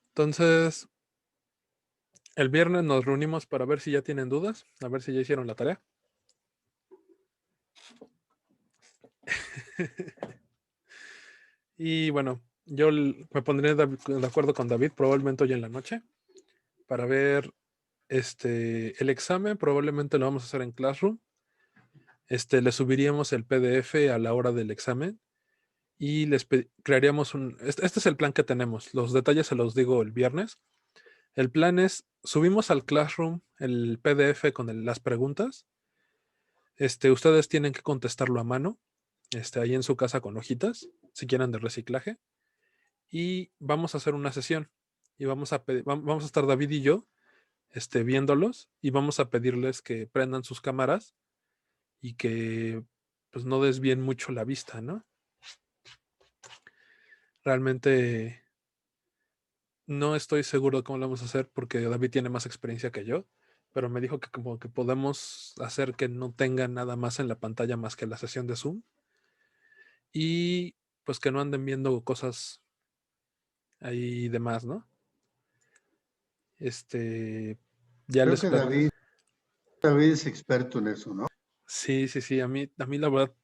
Entonces, el viernes nos reunimos para ver si ya tienen dudas, a ver si ya hicieron la tarea. Y bueno, yo me pondré de acuerdo con David probablemente hoy en la noche para ver el examen. Probablemente lo vamos a hacer en Classroom. Le subiríamos el PDF a la hora del examen y crearíamos este es el plan que tenemos. Los detalles se los digo el viernes. El plan es, subimos al Classroom el PDF con las preguntas. Ustedes tienen que contestarlo a mano, ahí en su casa con hojitas, si quieren de reciclaje. Y vamos a hacer una sesión. Y vamos a estar David y yo, viéndolos, y vamos a pedirles que prendan sus cámaras y que pues no desvíen mucho la vista, ¿no? Realmente no estoy seguro de cómo lo vamos a hacer porque David tiene más experiencia que yo, pero me dijo que como que podemos hacer que no tenga nada más en la pantalla más que la sesión de Zoom y pues que no anden viendo cosas ahí demás, ¿no? Ya Creo les que David es experto en eso, ¿no? Sí, a mí la verdad,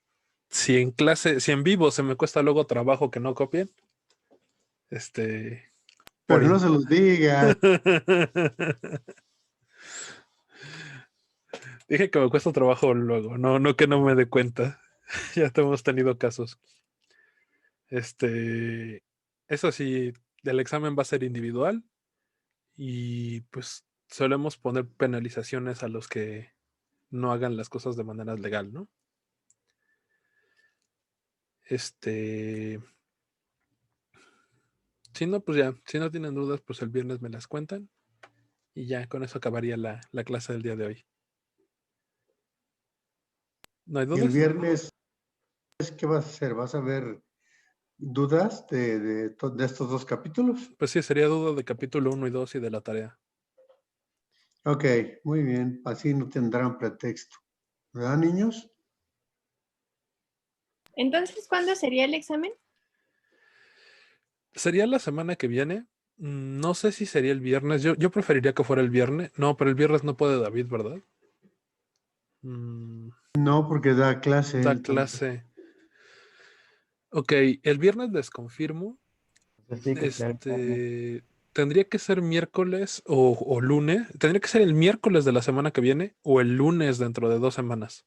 si en clase, si en vivo se me cuesta luego trabajo que no copien, Pero no se los digas. Dije que me cuesta trabajo luego, no que no me dé cuenta. Ya hemos tenido casos. Eso sí, el examen va a ser individual y pues solemos poner penalizaciones a los que no hagan las cosas de manera legal, ¿no? Si no, pues ya, si no tienen dudas, pues el viernes me las cuentan y ya con eso acabaría la clase del día de hoy. ¿No hay Y dudas? el viernes, ¿qué vas a hacer? ¿Vas a ver dudas de estos dos capítulos? Pues sí, sería duda de capítulo 1 y 2 y de la tarea. Ok, muy bien. Así no tendrán pretexto. ¿Verdad, niños? Entonces, ¿cuándo sería el examen? Sería la semana que viene. No sé si sería el viernes. Yo preferiría que fuera el viernes. No, pero el viernes no puede David, ¿verdad? No, porque da clase. Da entonces. clase. Ok, el viernes les confirmo. Tendría que ser miércoles o lunes. Tendría que ser el miércoles de la semana que viene o el lunes dentro de 2 semanas.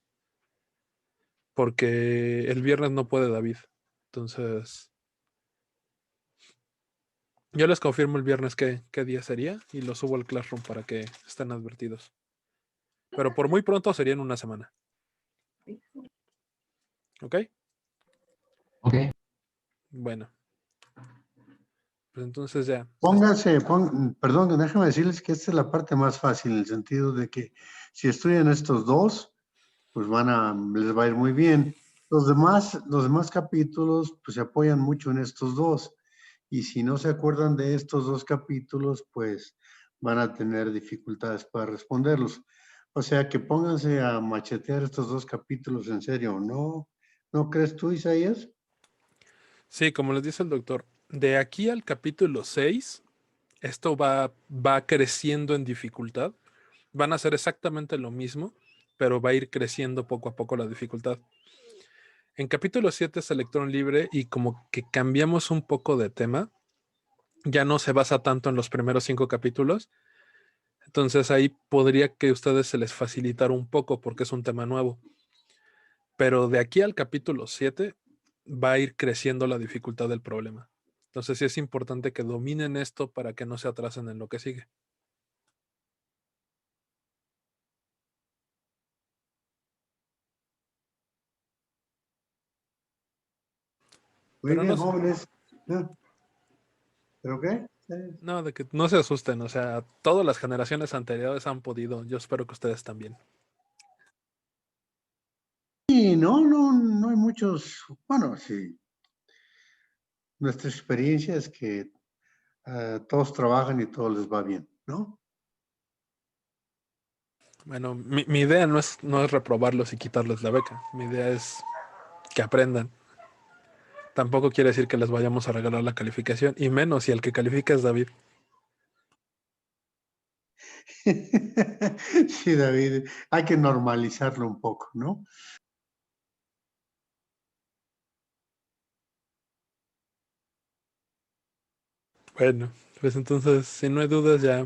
Porque el viernes no puede David. Entonces, yo les confirmo el viernes qué día sería y lo subo al Classroom para que estén advertidos. Pero por muy pronto sería en una semana. ¿Ok? Ok. Bueno. Pues entonces ya. Perdón, déjame decirles que esta es la parte más fácil, en el sentido de que si estudian estos dos, pues les va a ir muy bien. Los demás capítulos, pues se apoyan mucho en estos dos. Y si no se acuerdan de estos dos capítulos, pues van a tener dificultades para responderlos. O sea que pónganse a machetear estos dos capítulos en serio, ¿no? ¿No crees tú, Isaías? Sí, como les dice el doctor, de aquí al capítulo 6, esto va creciendo en dificultad. Van a hacer exactamente lo mismo, pero va a ir creciendo poco a poco la dificultad. En capítulo 7 es electrón libre y como que cambiamos un poco de tema. Ya no se basa tanto en los primeros 5 capítulos. Entonces ahí podría que a ustedes se les facilitara un poco porque es un tema nuevo. Pero de aquí al capítulo 7 va a ir creciendo la dificultad del problema. Entonces sí es importante que dominen esto para que no se atrasen en lo que sigue. Muy Pero bien, no, jóvenes. ¿Pero qué? no, de que no se asusten. O sea, todas las generaciones anteriores han podido. Yo espero que ustedes también. Sí, no hay muchos. Bueno, sí. Nuestra experiencia es que todos trabajan y todo les va bien, ¿no? Bueno, mi idea no es reprobarlos y quitarles la beca. Mi idea es que aprendan. Tampoco quiere decir que les vayamos a regalar la calificación, y menos si el que califica es David. Sí, David, hay que normalizarlo un poco, ¿no? Bueno, pues entonces, si no hay dudas, ya